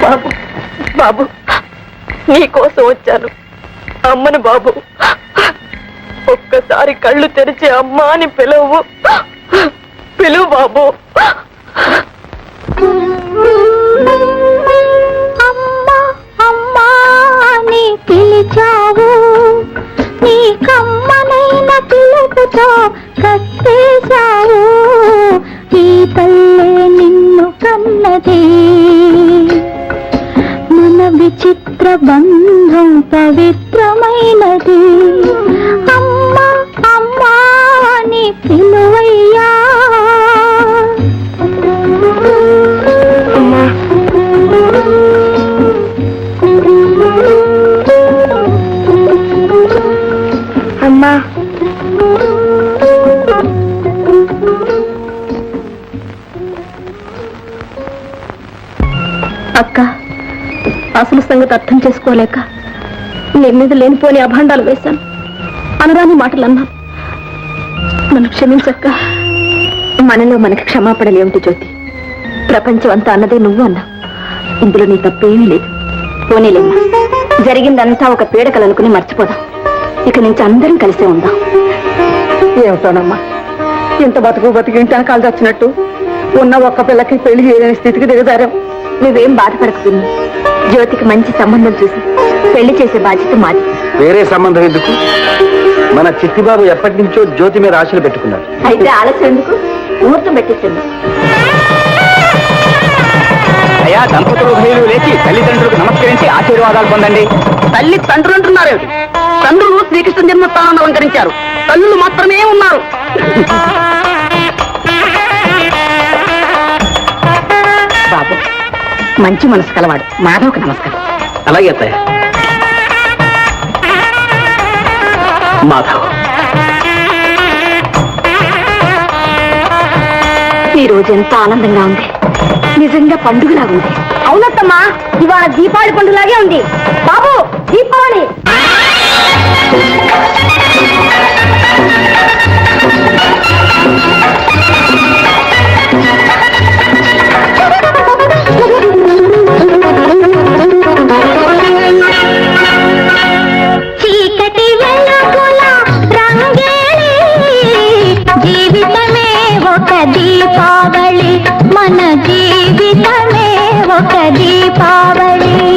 బాబు బాబు, నీకోసం వచ్చాను. అమ్మను బాబు, ఒక్కసారి కళ్ళు తెరిచి అమ్మా అని పిలువు. పిలువు బాబు. అమ్మా అమ్మా నీ పిలిచావు, నీ కమ్మనైన పిలుపుతో కట్టేశావు. ఈ తల్లే నిన్ను కన్నది, మన విచిత్ర బంధం పవిత్రమైనది. అమ్మా అమ్మా నీ పిలువయ్యా. అమ్మా అక్క, అసలు సంగతి అర్థం చేసుకోలేక నీ మీద లేనిపోని అభాండాలు వేశాను, అనరాని మాటలు అన్నాను. నన్ను క్షమించక్క. మనలో మనకి క్షమాపణలేమిటి జ్యోతి? ప్రపంచం అంతా అన్నదే నువ్వు అన్నా. ఇందులో నీ తప్పేమీ లేదు. పోనీలేమ్మా, జరిగిందంతా ఒక పీడకలనుకుని మర్చిపోదాం. ఇక నుంచి అందరం కలిసే ఉందాం. ఏమిటోనమ్మా, ఇంత బతికి ఇంటి వెనకాల చచ్చినట్టు ఉన్న ఒక్క పిల్లకి పెళ్లి చేయలేని స్థితికి దిగజారాం. నువ్వేం బాధపడకపోయింది. జ్యోతికి మంచి సంబంధం చూసి పెళ్లి చేసే బాధ్యత మాది. వేరే సంబంధం ఎందుకు? మన చిట్టిబాబు ఎప్పటి నుంచో జ్యోతి మీద ఆశలు పెట్టుకున్నాడు. అయితే ఆలస్యం ఎందుకు? ముహూర్తం పెట్టించండి. అయ్యా, దంపతులు ఉభయులు లేచి తల్లిదండ్రులకు నమస్కరించి ఆశీర్వాదాలు పొందండి. తల్లి తండ్రులు అంటున్నారు. తండ్రులు శ్రీకృష్ణ జన్మస్థానాన్ని అలంకరించారు, తల్లులు మాత్రమే ఉన్నారు. బాబు మంచి మనసు కలవాడు. మాధవ్కి నమస్కారం. అలాగే అత్తయ్య. మాధవ్, ఈ రోజు ఎంత ఆనందంగా ఉంది. నిజంగా పండుగలా ఉంది. అవునత్తమ్మా, ఇవాళ దీపావళి పండుగలాగే ఉంది. బాబు, దీపావళి. చీకటి వెలుగుల రంగేలి, జీవితమే ఒక దీపావళి, మన జీవితమే ఒక దీపావళి.